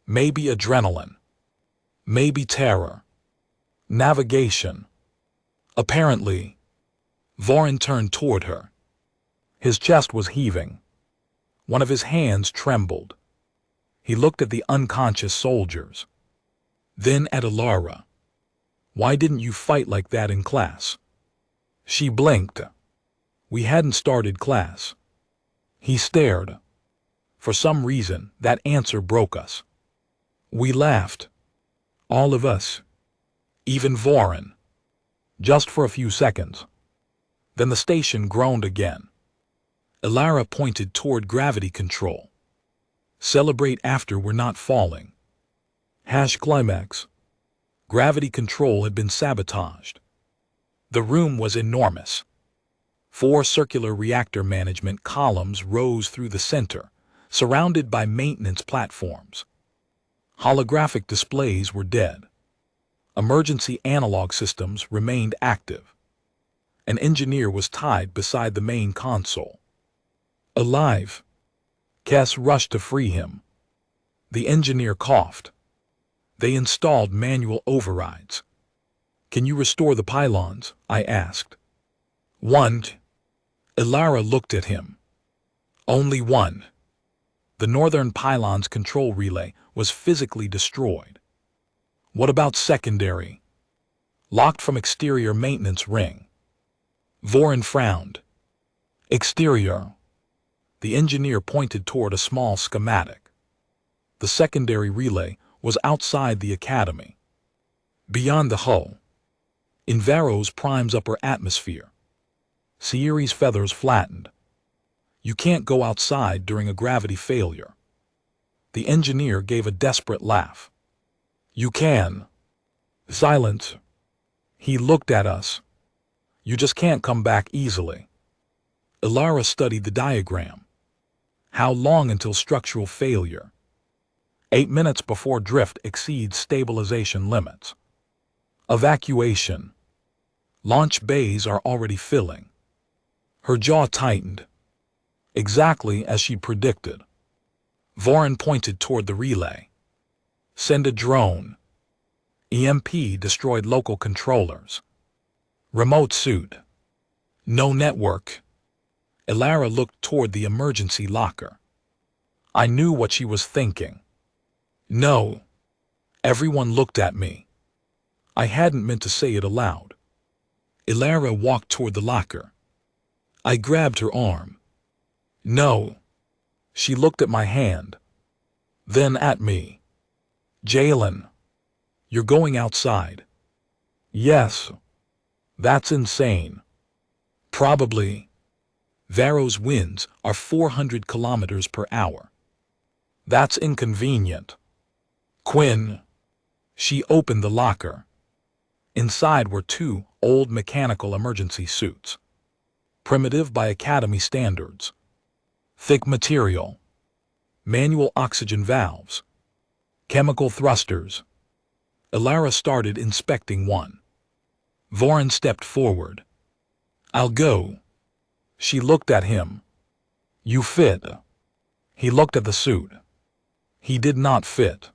Maybe adrenaline. Maybe terror. Navigation. Apparently. Vorin turned toward her. His chest was heaving. One of his hands trembled. He looked at the unconscious soldiers. Then at Ilara. Why didn't you fight like that in class? She blinked. We hadn't started class. He stared. For some reason, that answer broke us. We laughed. All of us. Even Vorin. Just for a few seconds. Then the station groaned again. Ilara pointed toward gravity control. Celebrate after we're not falling. Climax. Gravity control had been sabotaged. The room was enormous. 4 circular reactor management columns rose through the center, surrounded by maintenance platforms. Holographic displays were dead. Emergency analog systems remained active. An engineer was tied beside the main console. Alive. Cass rushed to free him. The engineer coughed. They installed manual overrides. Can you restore the pylons? I asked. 1. Ilara looked at him. Only 1. The northern pylon's control relay was physically destroyed. What about secondary? Locked from exterior maintenance ring. Vorin frowned. Exterior. The engineer pointed toward a small schematic. The secondary relay was outside the academy. Beyond the hull. In Varro's Prime's upper atmosphere. Sierri's feathers flattened. You can't go outside during a gravity failure. The engineer gave a desperate laugh. You can. Silence. He looked at us. You just can't come back easily. Ilara studied the diagram. How long until structural failure? 8 minutes before drift exceeds stabilization limits. Evacuation. Launch bays are already filling. Her jaw tightened. Exactly as she predicted. Vorin pointed toward the relay. Send a drone. EMP destroyed local controllers. Remote suit. No network. Ilara looked toward the emergency locker. I knew what she was thinking. No. Everyone looked at me. I hadn't meant to say it aloud. Ilara walked toward the locker. I grabbed her arm. No. She looked at my hand. Then at me. Jalen. You're going outside. Yes. That's insane. Probably. Varro's winds are 400 kilometers per hour. That's inconvenient. Quinn. She opened the locker. Inside were 2 old mechanical emergency suits. Primitive by Academy standards. Thick material. Manual oxygen valves. Chemical thrusters. Ilara started inspecting one. Vorin stepped forward. I'll go. She looked at him. You fit. He looked at the suit. He did not fit.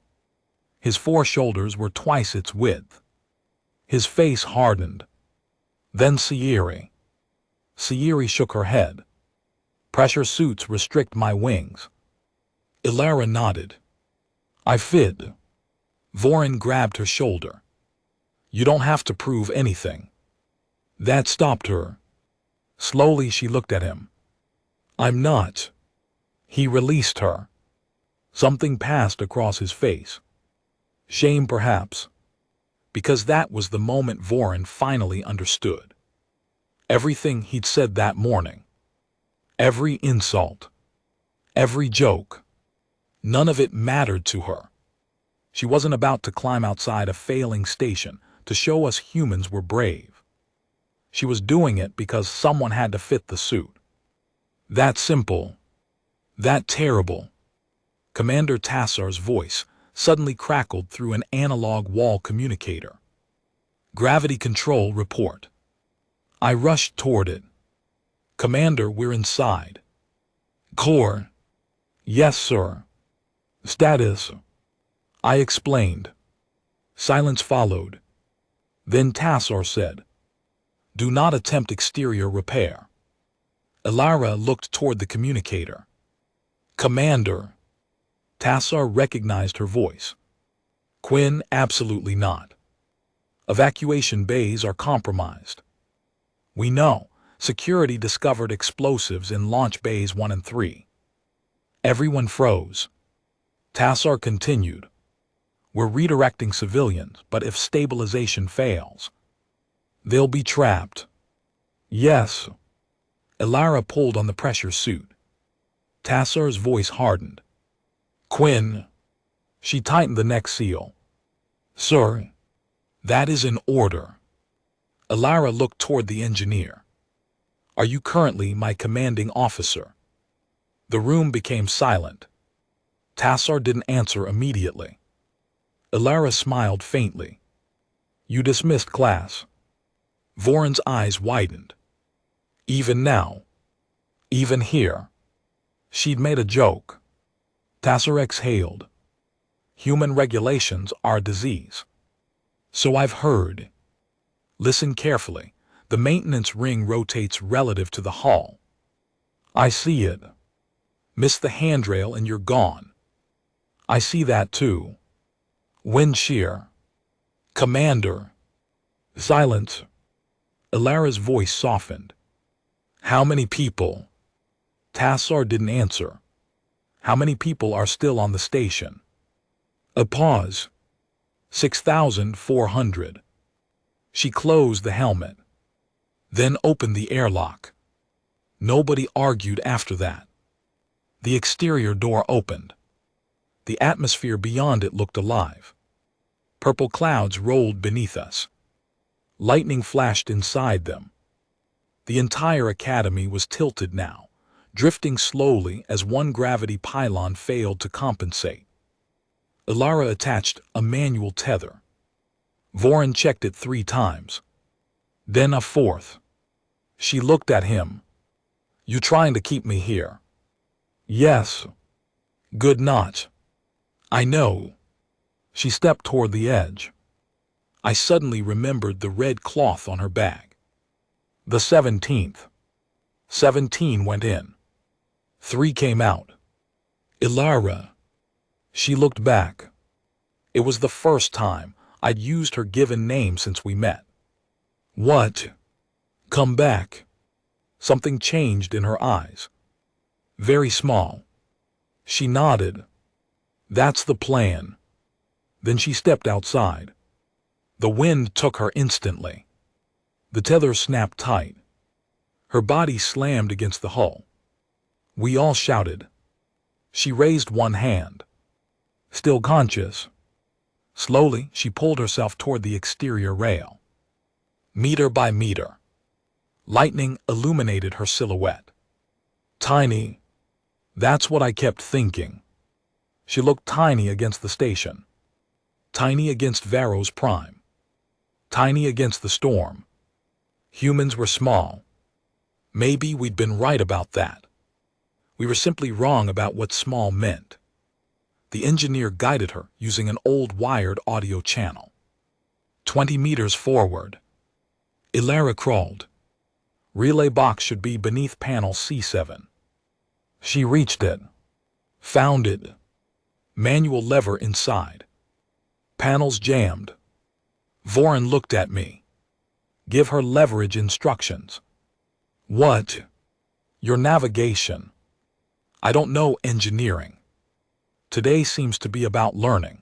His 4 shoulders were twice its width. His face hardened. Then Sierri. Sierri shook her head. Pressure suits restrict my wings. Ilara nodded. I fit. Vorin grabbed her shoulder. You don't have to prove anything. That stopped her. Slowly she looked at him. I'm not. He released her. Something passed across his face. Shame, perhaps. Because that was the moment Vorin finally understood. Everything he'd said that morning. Every insult. Every joke. None of it mattered to her. She wasn't about to climb outside a failing station to show us humans were brave. She was doing it because someone had to fit the suit. That simple. That terrible. Commander Tassar's voice suddenly crackled through an analog wall communicator. Gravity control report. I rushed toward it. Commander, we're inside. Core. Yes, sir. Status. I explained. Silence followed. Then Tassar said, "Do not attempt exterior repair." Elara looked toward the communicator. Commander. Tassar recognized her voice. Quinn, absolutely not. Evacuation bays are compromised. We know. Security discovered explosives in launch bays 1 and 3. Everyone froze. Tassar continued. We're redirecting civilians, but if stabilization fails, they'll be trapped. Yes. Elara pulled on the pressure suit. Tassar's voice hardened. Quinn. She tightened the neck seal. Sir. That is in order. Elara looked toward the engineer. Are you currently my commanding officer? The room became silent. Tassar didn't answer immediately. Elara smiled faintly. You dismissed class. Voron's eyes widened. Even now. Even here. She'd made a joke. Tassar exhaled. Human regulations are a disease. So I've heard. Listen carefully. The maintenance ring rotates relative to the hull. I see it. Miss the handrail and you're gone. I see that too. Wind shear. Commander. Silence. Elara's voice softened. How many people? Tassar didn't answer. How many people are still on the station? A pause. 6,400. She closed the helmet. Then opened the airlock. Nobody argued after that. The exterior door opened. The atmosphere beyond it looked alive. Purple clouds rolled beneath us. Lightning flashed inside them. The entire academy was tilted now, drifting slowly as one gravity pylon failed to compensate. Elara attached a manual tether. Voron checked it 3 times. Then a 4th. She looked at him. You trying to keep me here? Yes. Good not. I know. She stepped toward the edge. I suddenly remembered the red cloth on her bag. The 17th. 17 went in. 3 came out. Elara. She looked back. It was the first time I'd used her given name since we met. What? Come back. Something changed in her eyes. Very small. She nodded. That's the plan. Then she stepped outside. The wind took her instantly. The tether snapped tight. Her body slammed against the hull. We all shouted. She raised one hand. Still conscious. Slowly, she pulled herself toward the exterior rail. Meter by meter. Lightning illuminated her silhouette. Tiny. That's what I kept thinking. She looked tiny against the station. Tiny against Varro's Prime. Tiny against the storm. Humans were small. Maybe we'd been right about that. We were simply wrong about what small meant. The engineer guided her using an old wired audio channel. 20 meters forward. Elara crawled. Relay box should be beneath panel C7. She reached it. Found it. Manual lever inside. Panels jammed. Voron looked at me. Give her leverage instructions. What? Your navigation. I don't know engineering. Today seems to be about learning.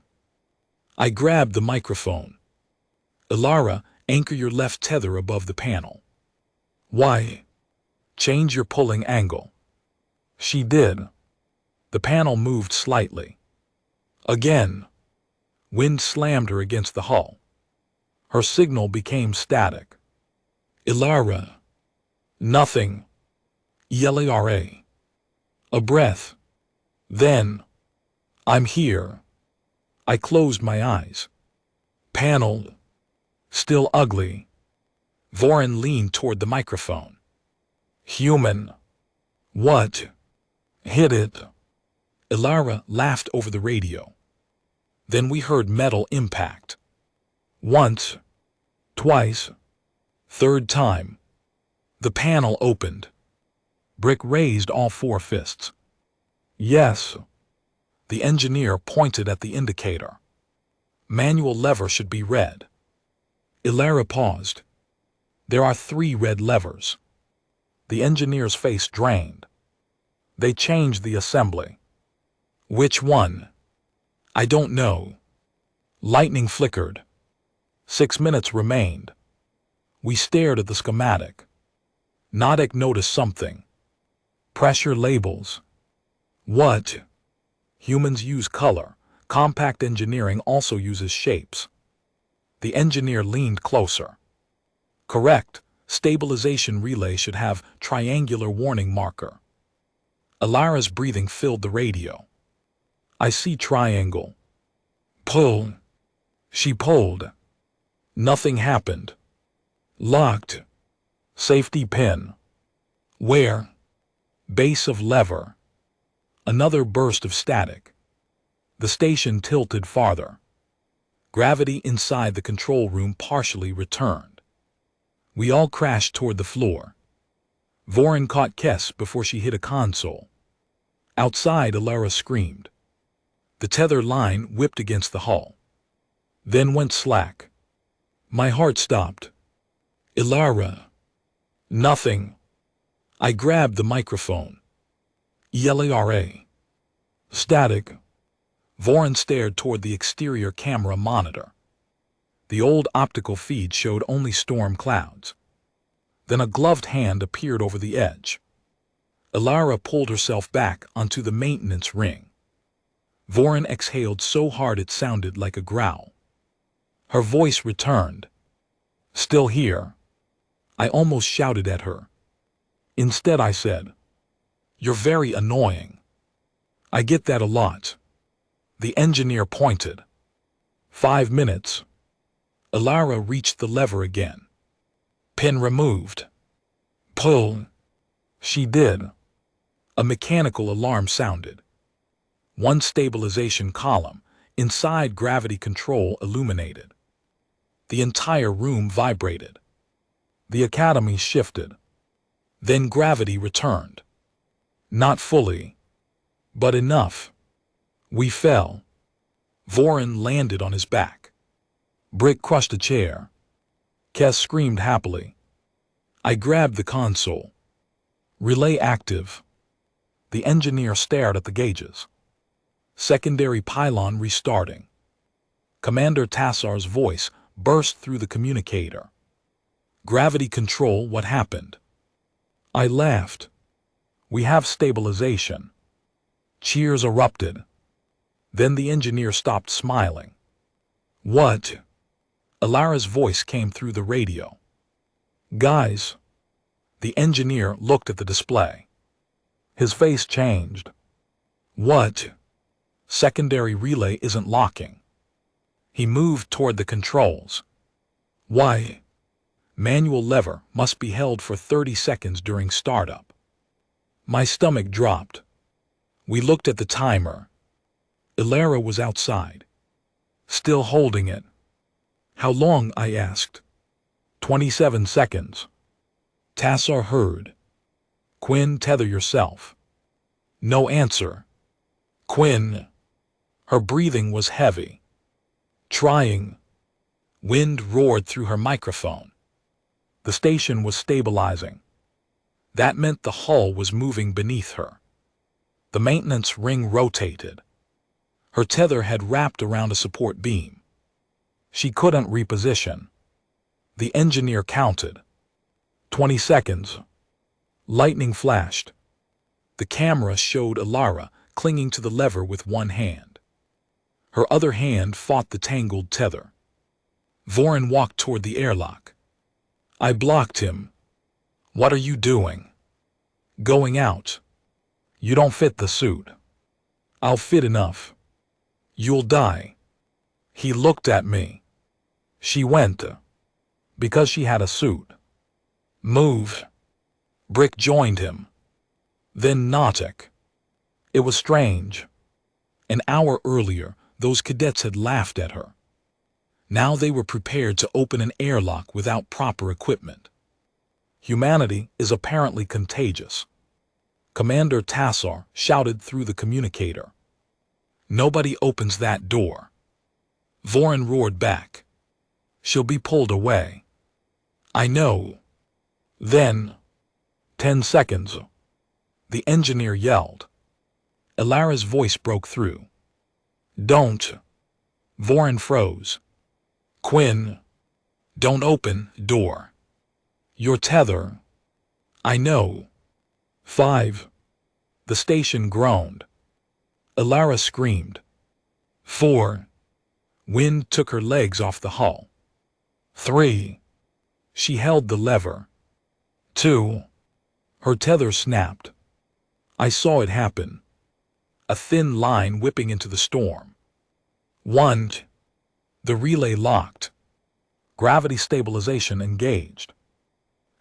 I grabbed the microphone. Elara, anchor your left tether above the panel. Why? Change your pulling angle. She did. The panel moved slightly. Again. Wind slammed her against the hull. Her signal became static. Elara. Nothing. Elara. A breath. Then. I'm here. I closed my eyes. Panel. Still ugly. Voren leaned toward the microphone. Human. What? Hit it. Ilara laughed over the radio. Then we heard metal impact. Once. Twice. Third time. The panel opened. Brick raised all four fists. Yes. The engineer pointed at the indicator. Manual lever should be red. Ilara paused. There are 3 red levers. The engineer's face drained. They changed the assembly. Which one? I don't know. Lightning flickered. 6 minutes remained. We stared at the schematic. Nodek noticed something. Pressure labels. What? Humans use color. Compact engineering also uses shapes. The engineer leaned closer. Correct. Stabilization relay should have triangular warning marker. Ilara's breathing filled the radio. I see triangle. Pull. She pulled. Nothing happened. Locked. Safety pin. Where? Base of lever. Another burst of static. The station tilted farther. Gravity inside the control room partially returned. We all crashed toward the floor. Voren caught Kess before she hit a console. Outside, Ilara screamed. The tether line whipped against the hull. Then went slack. My heart stopped. Ilara. Nothing. I grabbed the microphone. ELARA. Static. Voren stared toward the exterior camera monitor. The old optical feed showed only storm clouds. Then a gloved hand appeared over the edge. Ilara pulled herself back onto the maintenance ring. Voren exhaled so hard it sounded like a growl. Her voice returned. Still here. I almost shouted at her. Instead I said, You're very annoying. I get that a lot. The engineer pointed. 5 minutes. Ilara reached the lever again. Pin removed. Pull. She did. A mechanical alarm sounded. One stabilization column, inside gravity control, illuminated. The entire room vibrated. The academy shifted. Then gravity returned. Not fully, but enough. We fell. Voren landed on his back. Brick crushed a chair. Kess screamed happily. I grabbed the console. Relay active. The engineer stared at the gauges. Secondary pylon restarting. Commander Tassar's voice burst through the communicator. Gravity control, what happened? I laughed. We have stabilization. Cheers erupted. Then the engineer stopped smiling. What? Ilara's voice came through the radio. Guys. The engineer looked at the display. His face changed. What? Secondary relay isn't locking. He moved toward the controls. Why? Manual lever must be held for 30 seconds during startup. My stomach dropped. We looked at the timer. Ilara was outside, still holding it. How long? I asked. 27 seconds. Tassar heard. Quinn, tether yourself. No answer. Quinn. Her breathing was heavy. Trying. Wind roared through her microphone. The station was stabilizing. That meant the hull was moving beneath her. The maintenance ring rotated. Her tether had wrapped around a support beam. She couldn't reposition. The engineer counted. 20 seconds. Lightning flashed. The camera showed Ilara clinging to the lever with one hand. Her other hand fought the tangled tether. Voren walked toward the airlock. I blocked him. What are you doing? Going out. You don't fit the suit. I'll fit enough. You'll die. He looked at me. She went. Because she had a suit. Move. Brick joined him. Then Nautic. It was strange. An hour earlier, those cadets had laughed at her. Now they were prepared to open an airlock without proper equipment. Humanity is apparently contagious. Commander Tassar shouted through the communicator. Nobody opens that door. Vorin roared back. She'll be pulled away. I know. Then, 10 seconds. The engineer yelled. Ilara's voice broke through. Don't. Vorin froze. Quinn. Don't open door. Your tether. I know. 5. The station groaned. Ilara screamed. 4. Wind took her legs off the hull. 3. She held the lever. 2. Her tether snapped. I saw it happen. A thin line whipping into the storm. 1. The relay locked. Gravity stabilization engaged.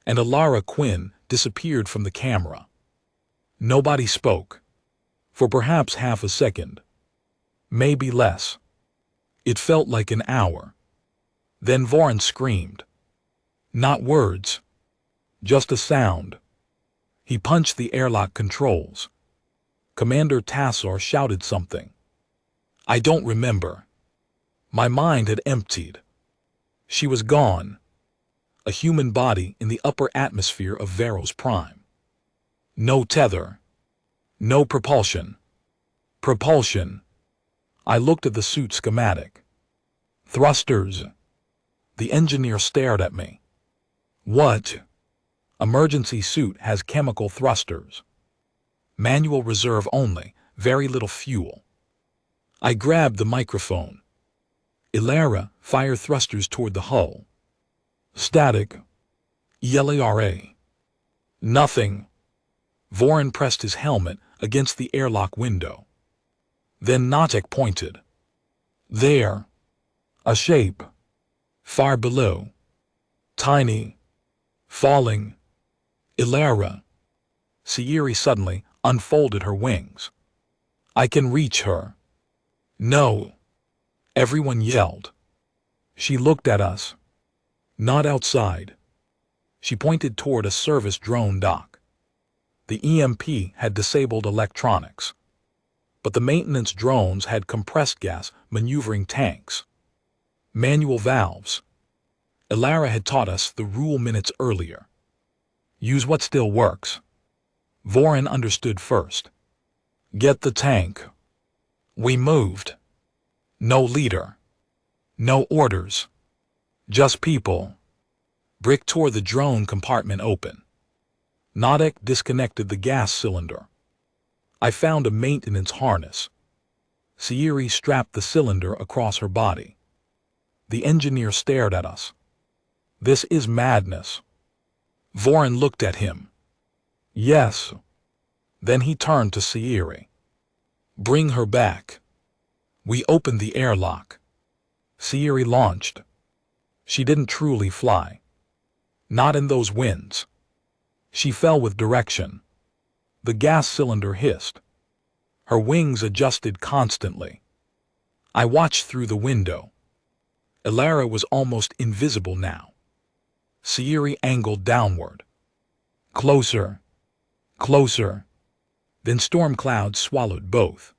And Ilara Quinn disappeared from the camera. Nobody spoke. For perhaps half a second. Maybe less. It felt like an hour. Then Vorin screamed. Not words. Just a sound. He punched the airlock controls. Commander Tassar shouted something. I don't remember. My mind had emptied. She was gone. A human body in the upper atmosphere of Veros Prime. No tether. No propulsion. Propulsion. I looked at the suit schematic. Thrusters. The engineer stared at me. What? Emergency suit has chemical thrusters. Manual reserve only, very little fuel. I grabbed the microphone. Ilara, fire thrusters toward the hull. Static. ELARA. Nothing. Vorin pressed his helmet against the airlock window. Then Nautic pointed. There. A shape. Far below. Tiny. Falling. Ilara. Sayuri suddenly unfolded her wings. I can reach her. No. Everyone yelled. She looked at us. Not outside. She pointed toward a service drone dock. The EMP had disabled electronics. But the maintenance drones had compressed gas maneuvering tanks. Manual valves. Ilara had taught us the rule minutes earlier. Use what still works. Vorin understood first. Get the tank. We moved. No leader. No orders. Just people. Brick tore the drone compartment open. Nautic disconnected the gas cylinder. I found a maintenance harness. Sayuri strapped the cylinder across her body. The engineer stared at us. This is madness. Vorin looked at him. Yes. Then he turned to Sayuri. Bring her back. We opened the airlock. Sayuri launched. She didn't truly fly. Not in those winds. She fell with direction. The gas cylinder hissed. Her wings adjusted constantly. I watched through the window. Ilara was almost invisible now. Sayuri angled downward. Closer. Closer. Then storm clouds swallowed both.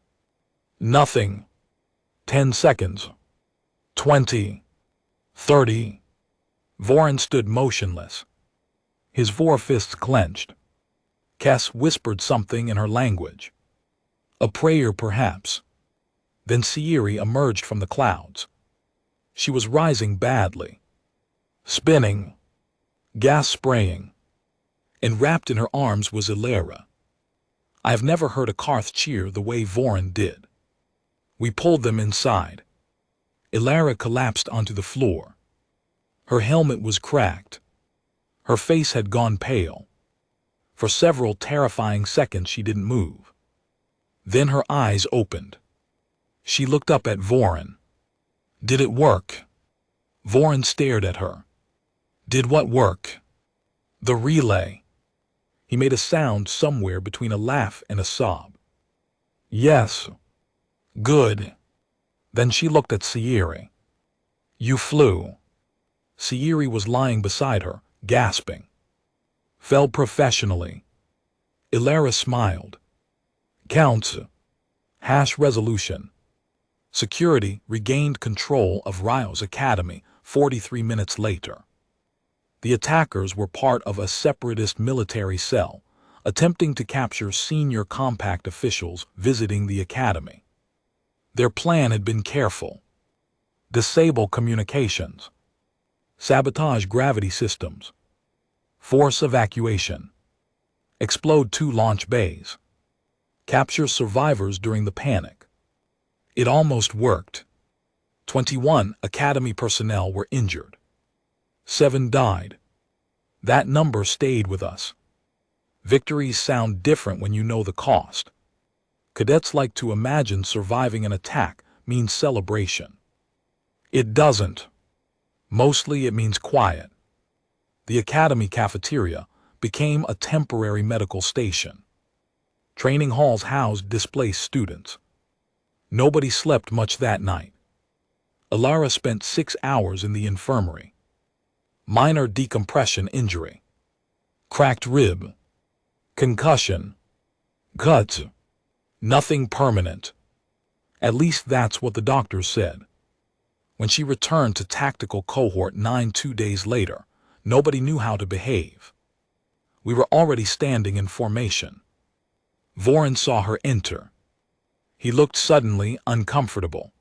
Nothing. 10 seconds. 20. 30. Vorin stood motionless. His four fists clenched. Cass whispered something in her language. A prayer, perhaps. Then Sayuri emerged from the clouds. She was rising badly. Spinning. Gas spraying. And wrapped in her arms was Ilara. I have never heard a Karth cheer the way Vorin did. We pulled them inside. Ilara collapsed onto the floor. Her helmet was cracked. Her face had gone pale. For several terrifying seconds she didn't move. Then her eyes opened. She looked up at Vorin. Did it work? Vorin stared at her. Did what work? The relay. He made a sound somewhere between a laugh and a sob. Yes. Good. Then she looked at Sayuri. You flew. Sayuri was lying beside her, gasping. Fell professionally. Ilara smiled. Counts. Hash resolution. Security regained control of Ryo's academy 43 minutes later. The attackers were part of a separatist military cell, attempting to capture senior compact officials visiting the academy. Their plan had been careful. Disable communications. Sabotage gravity systems. Force evacuation. Explode 2 launch bays. Capture survivors during the panic. It almost worked. 21 Academy personnel were injured. 7 died. That number stayed with us. Victories sound different when you know the cost. Cadets like to imagine surviving an attack means celebration. It doesn't. Mostly it means quiet. The academy cafeteria became a temporary medical station. Training halls housed displaced students. Nobody slept much that night. Ilara spent 6 hours in the infirmary. Minor decompression injury. Cracked rib. Concussion. Cuts. Nothing permanent. At least that's what the doctors said. When she returned to Tactical Cohort 9 2 days later, nobody knew how to behave. We were already standing in formation. Vorin saw her enter. He looked suddenly uncomfortable.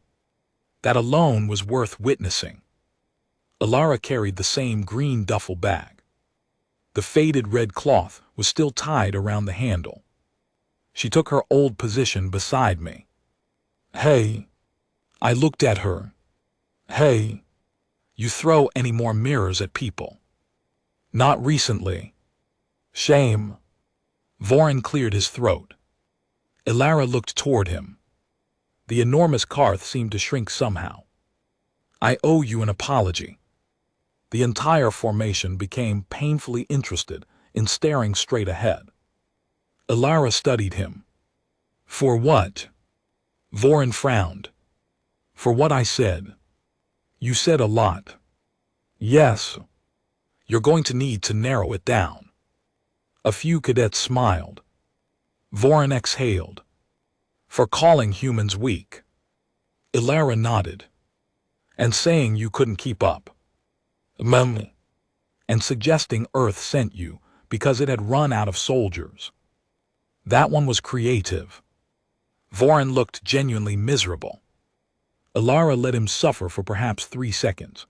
That alone was worth witnessing. Ilara carried the same green duffel bag. The faded red cloth was still tied around the handle. She took her old position beside me. Hey. I looked at her. Hey. You throw any more mirrors at people? Not recently. Shame. Vorin cleared his throat. Ilara looked toward him. The enormous Karth seemed to shrink somehow. I owe you an apology. The entire formation became painfully interested in staring straight ahead. Ilara studied him. For what? Vorin frowned. For what I said. You said a lot. Yes. You're going to need to narrow it down. A few cadets smiled. Vorin exhaled. For calling humans weak. Ilara nodded. And saying you couldn't keep up. And suggesting Earth sent you because it had run out of soldiers. That one was creative. Vorin looked genuinely miserable. Ilara let him suffer for perhaps 3 seconds.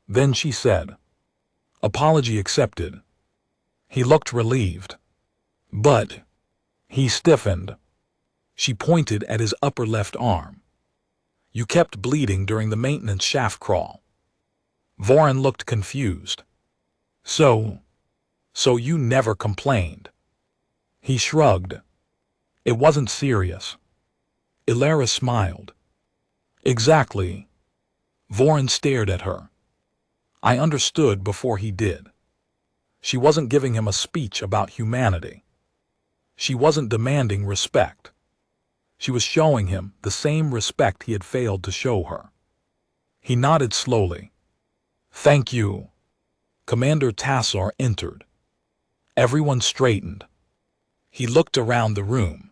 Then she said, apology accepted. He looked relieved. But he stiffened. She pointed at his upper left arm. You kept bleeding during the maintenance shaft crawl. Vorin looked confused. So you never complained. He shrugged. It wasn't serious. Ilara smiled. Exactly. Vorin stared at her. I understood before he did. She wasn't giving him a speech about humanity. She wasn't demanding respect. She was showing him the same respect he had failed to show her. He nodded slowly. Thank you. Commander Tassar entered. Everyone straightened. He looked around the room.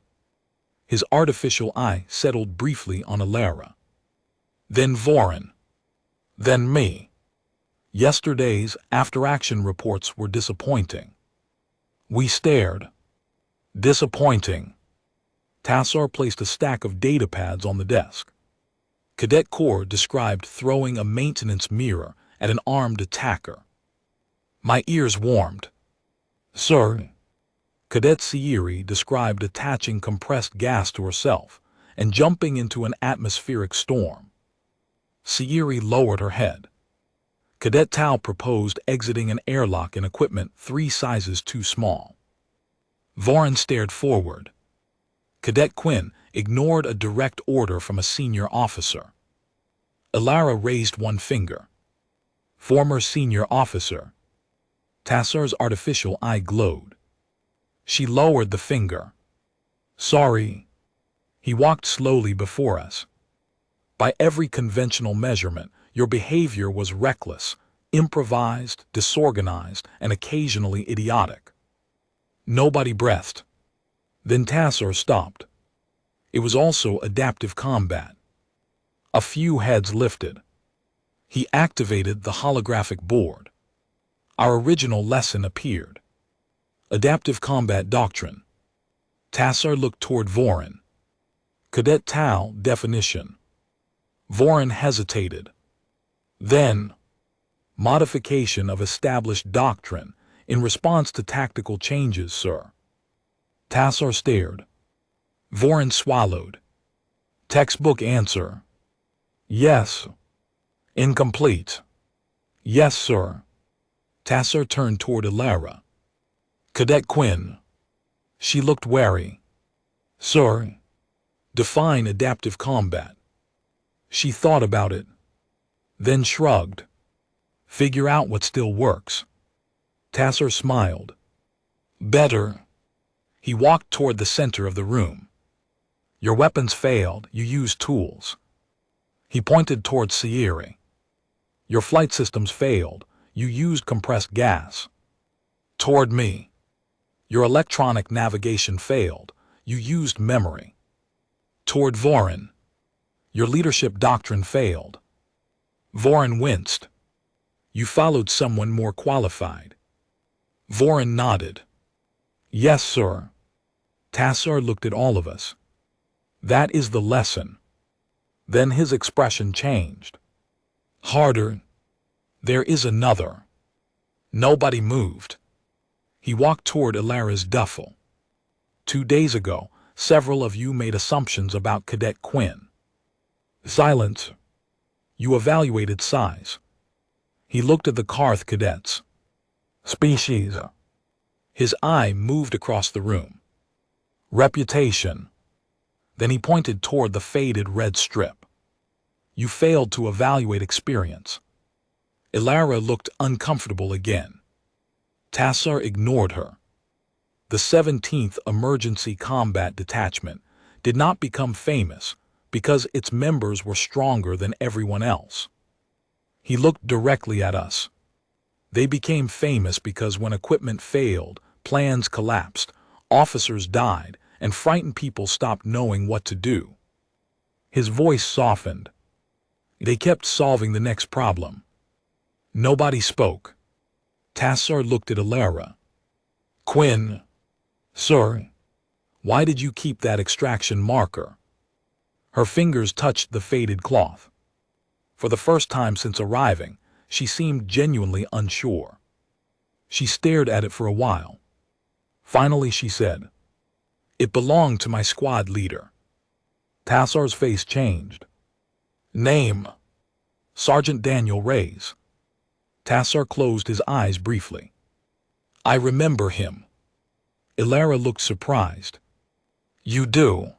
His artificial eye settled briefly on Ilara. Then Vorin. Then me. Yesterday's after-action reports were disappointing. We stared. Disappointing. Tassar placed a stack of data pads on the desk. Cadet Corps described throwing a maintenance mirror at an armed attacker. My ears warmed. Sir. Cadet Sayuri described attaching compressed gas to herself and jumping into an atmospheric storm. Sayuri lowered her head. Cadet Tao proposed exiting an airlock in equipment 3 sizes too small. Vorin stared forward. Cadet Quinn ignored a direct order from a senior officer. Ilara raised one finger. Former senior officer. Tassar's artificial eye glowed. She lowered the finger. Sorry. He walked slowly before us. By every conventional measurement, your behavior was reckless, improvised, disorganized, and occasionally idiotic. Nobody breathed. Then Tassar stopped. It was also adaptive combat. A few heads lifted. He activated the holographic board. Our original lesson appeared. Adaptive combat doctrine. Tassar looked toward Vorin. Cadet Tau definition. Vorin hesitated. Then, modification of established doctrine in response to tactical changes, sir. Tassar stared. Vorin swallowed. Textbook answer. Yes. Incomplete. Yes, sir. Tassar turned toward Ilara. Cadet Quinn. She looked wary. Sir. Define adaptive combat. She thought about it, then shrugged. Figure out what still works. Tassar smiled. Better. He walked toward the center of the room. Your weapons failed, you used tools. He pointed toward Sierra. Your flight systems failed, you used compressed gas. Toward me. Your electronic navigation failed, you used memory. Toward Vorin. Your leadership doctrine failed. Vorin winced. You followed someone more qualified. Vorin nodded. Yes, sir. Tassar looked at all of us. That is the lesson. Then his expression changed. Harder. There is another. Nobody moved. He walked toward Ilara's duffel. 2 days ago, several of you made assumptions about Cadet Quinn. Silence. You evaluated size. He looked at the Karth cadets. Species. His eye moved across the room. Reputation. Then he pointed toward the faded red strip. You failed to evaluate experience. Ilara looked uncomfortable again. Tassar ignored her. The 17th Emergency Combat Detachment did not become famous because its members were stronger than everyone else. He looked directly at us. They became famous because when equipment failed, plans collapsed, officers died, and frightened people stopped knowing what to do. His voice softened. They kept solving the next problem. Nobody spoke. Tassar looked at Ilara. Quinn. Sir. Why did you keep that extraction marker? Her fingers touched the faded cloth. For the first time since arriving, she seemed genuinely unsure. She stared at it for a while. Finally she said, It belonged to my squad leader. Tassar's face changed. Name. Sergeant Daniel Reyes. Tassar closed his eyes briefly. I remember him. Ilara looked surprised. You do.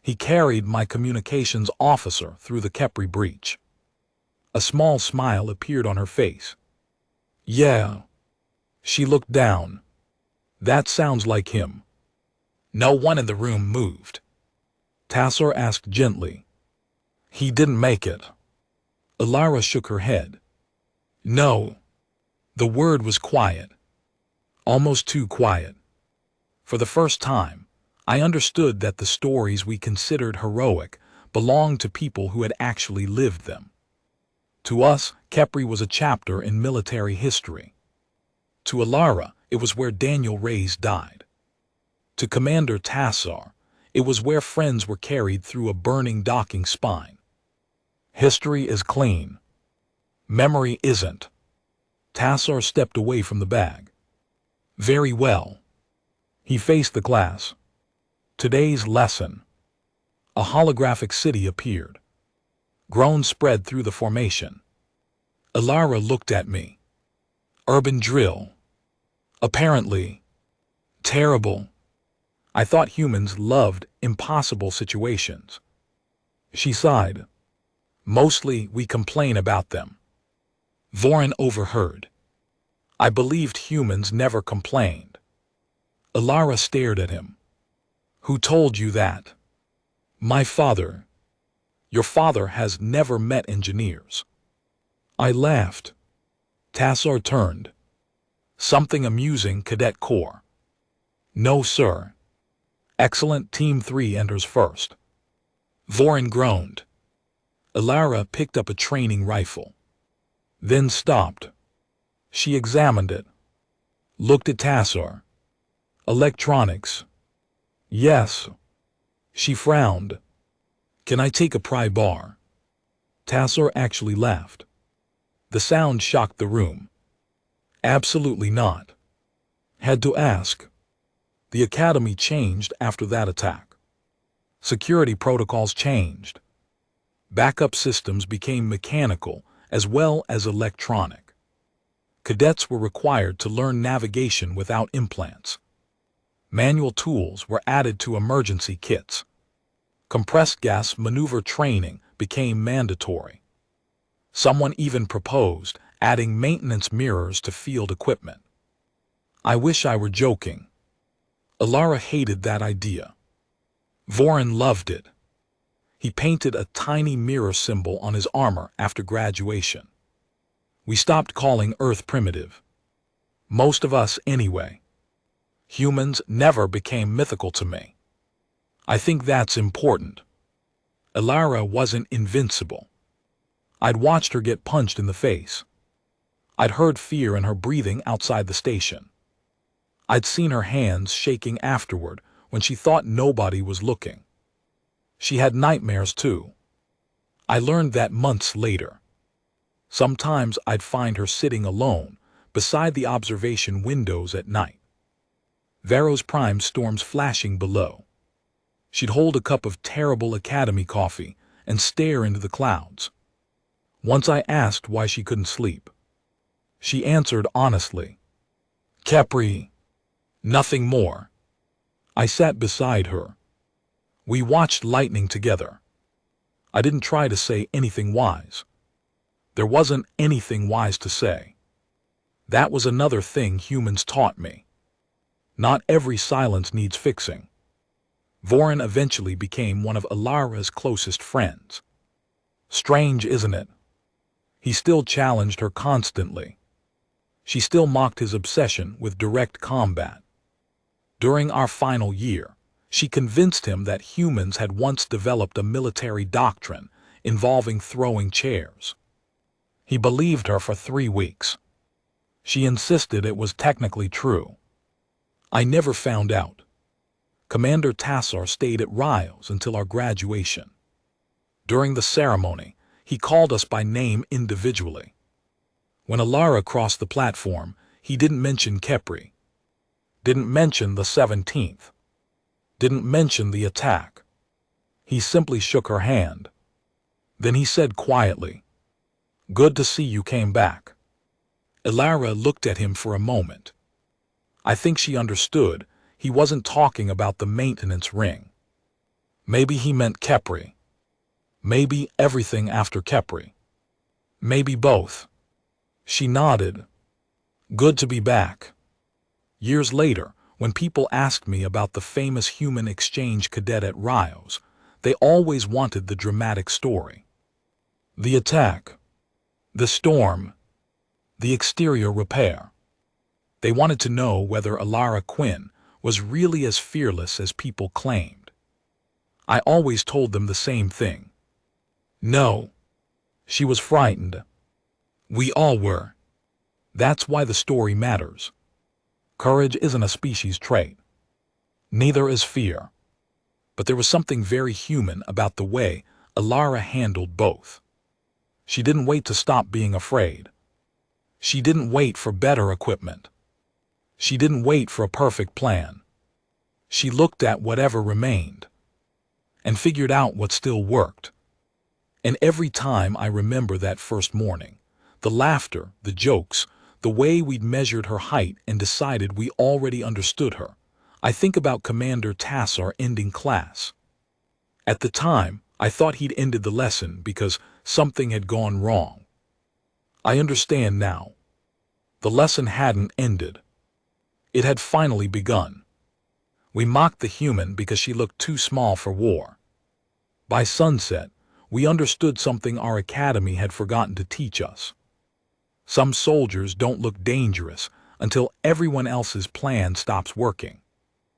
He carried my communications officer through the Kepri breach. A small smile appeared on her face. Yeah. She looked down. That sounds like him. No one in the room moved. Tassar asked gently. He didn't make it. Ilara shook her head. No. The word was quiet. Almost too quiet. For the first time, I understood that the stories we considered heroic belonged to people who had actually lived them. To us, Kepri was a chapter in military history. To Ilara, it was where Daniel Reyes died. To Commander Tassar, it was where friends were carried through a burning docking spine. History is clean. Memory isn't. Tassar stepped away from the bag. Very well. He faced the class. Today's lesson. A holographic city appeared. Groans spread through the formation. Ilara looked at me. Urban drill. Apparently. Terrible. I thought humans loved impossible situations. She sighed. Mostly we complain about them. Vorin overheard. I believed humans never complained. Alara stared at him. Who told you that? My father. Your father has never met engineers. I laughed. Tassar turned. Something amusing, Cadet Corps. No, sir. Excellent. Team 3 enters first. Vorin groaned. Alara picked up a training rifle. Then stopped. She examined it. Looked at Tassar. Electronics. Yes. She frowned. Can I take a pry bar? Tassar actually laughed. The sound shocked the room. Absolutely not. Had to ask. The academy changed after that attack. Security protocols changed. Backup systems became mechanical as well as electronic. Cadets were required to learn navigation without implants. Manual tools were added to emergency kits. Compressed gas maneuver training became mandatory. Someone even proposed adding maintenance mirrors to field equipment. I wish I were joking. Alara hated that idea. Vorin loved it. He painted a tiny mirror symbol on his armor after graduation. We stopped calling Earth primitive. Most of us anyway. Humans never became mythical to me. I think that's important. Alara wasn't invincible. I'd watched her get punched in the face. I'd heard fear in her breathing outside the station. I'd seen her hands shaking afterward when she thought nobody was looking. She had nightmares too. I learned that months later. Sometimes I'd find her sitting alone beside the observation windows at night. Varos Prime storms flashing below. She'd hold a cup of terrible academy coffee and stare into the clouds. Once I asked why she couldn't sleep. She answered honestly. Kepri. Nothing more. I sat beside her. We watched lightning together. I didn't try to say anything wise. There wasn't anything wise to say. That was another thing humans taught me. Not every silence needs fixing. Vorin eventually became one of Alara's closest friends. Strange, isn't it? He still challenged her constantly. She still mocked his obsession with direct combat. During our final year, she convinced him that humans had once developed a military doctrine involving throwing chairs. He believed her for 3 weeks. She insisted it was technically true. I never found out. Commander Tassar stayed at Riles until our graduation. During the ceremony, he called us by name individually. When Alara crossed the platform, he didn't mention Kepri. Didn't mention the 17th. Didn't mention the attack. He simply shook her hand. Then he said quietly, "Good to see you came back." Alara looked at him for a moment. I think she understood he wasn't talking about the maintenance ring. Maybe he meant Kepri. Maybe everything after Kepri. Maybe both. She nodded. Good to be back. Years later, when people asked me about the famous human exchange cadet at Riles, they always wanted the dramatic story. The attack. The storm. The exterior repair. They wanted to know whether Alara Quinn was really as fearless as people claimed. I always told them the same thing. No. She was frightened. We all were. That's why the story matters. Courage isn't a species trait. Neither is fear. But there was something very human about the way Alara handled both. She didn't wait to stop being afraid. She didn't wait for better equipment. She didn't wait for a perfect plan. She looked at whatever remained and figured out what still worked. And every time I remember that first morning, the laughter, the jokes, the way we'd measured her height and decided we already understood her, I think about Commander Tassar ending class. At the time, I thought he'd ended the lesson because something had gone wrong. I understand now. The lesson hadn't ended. It had finally begun. We mocked the human because she looked too small for war. By sunset, we understood something our academy had forgotten to teach us. Some soldiers don't look dangerous until everyone else's plan stops working.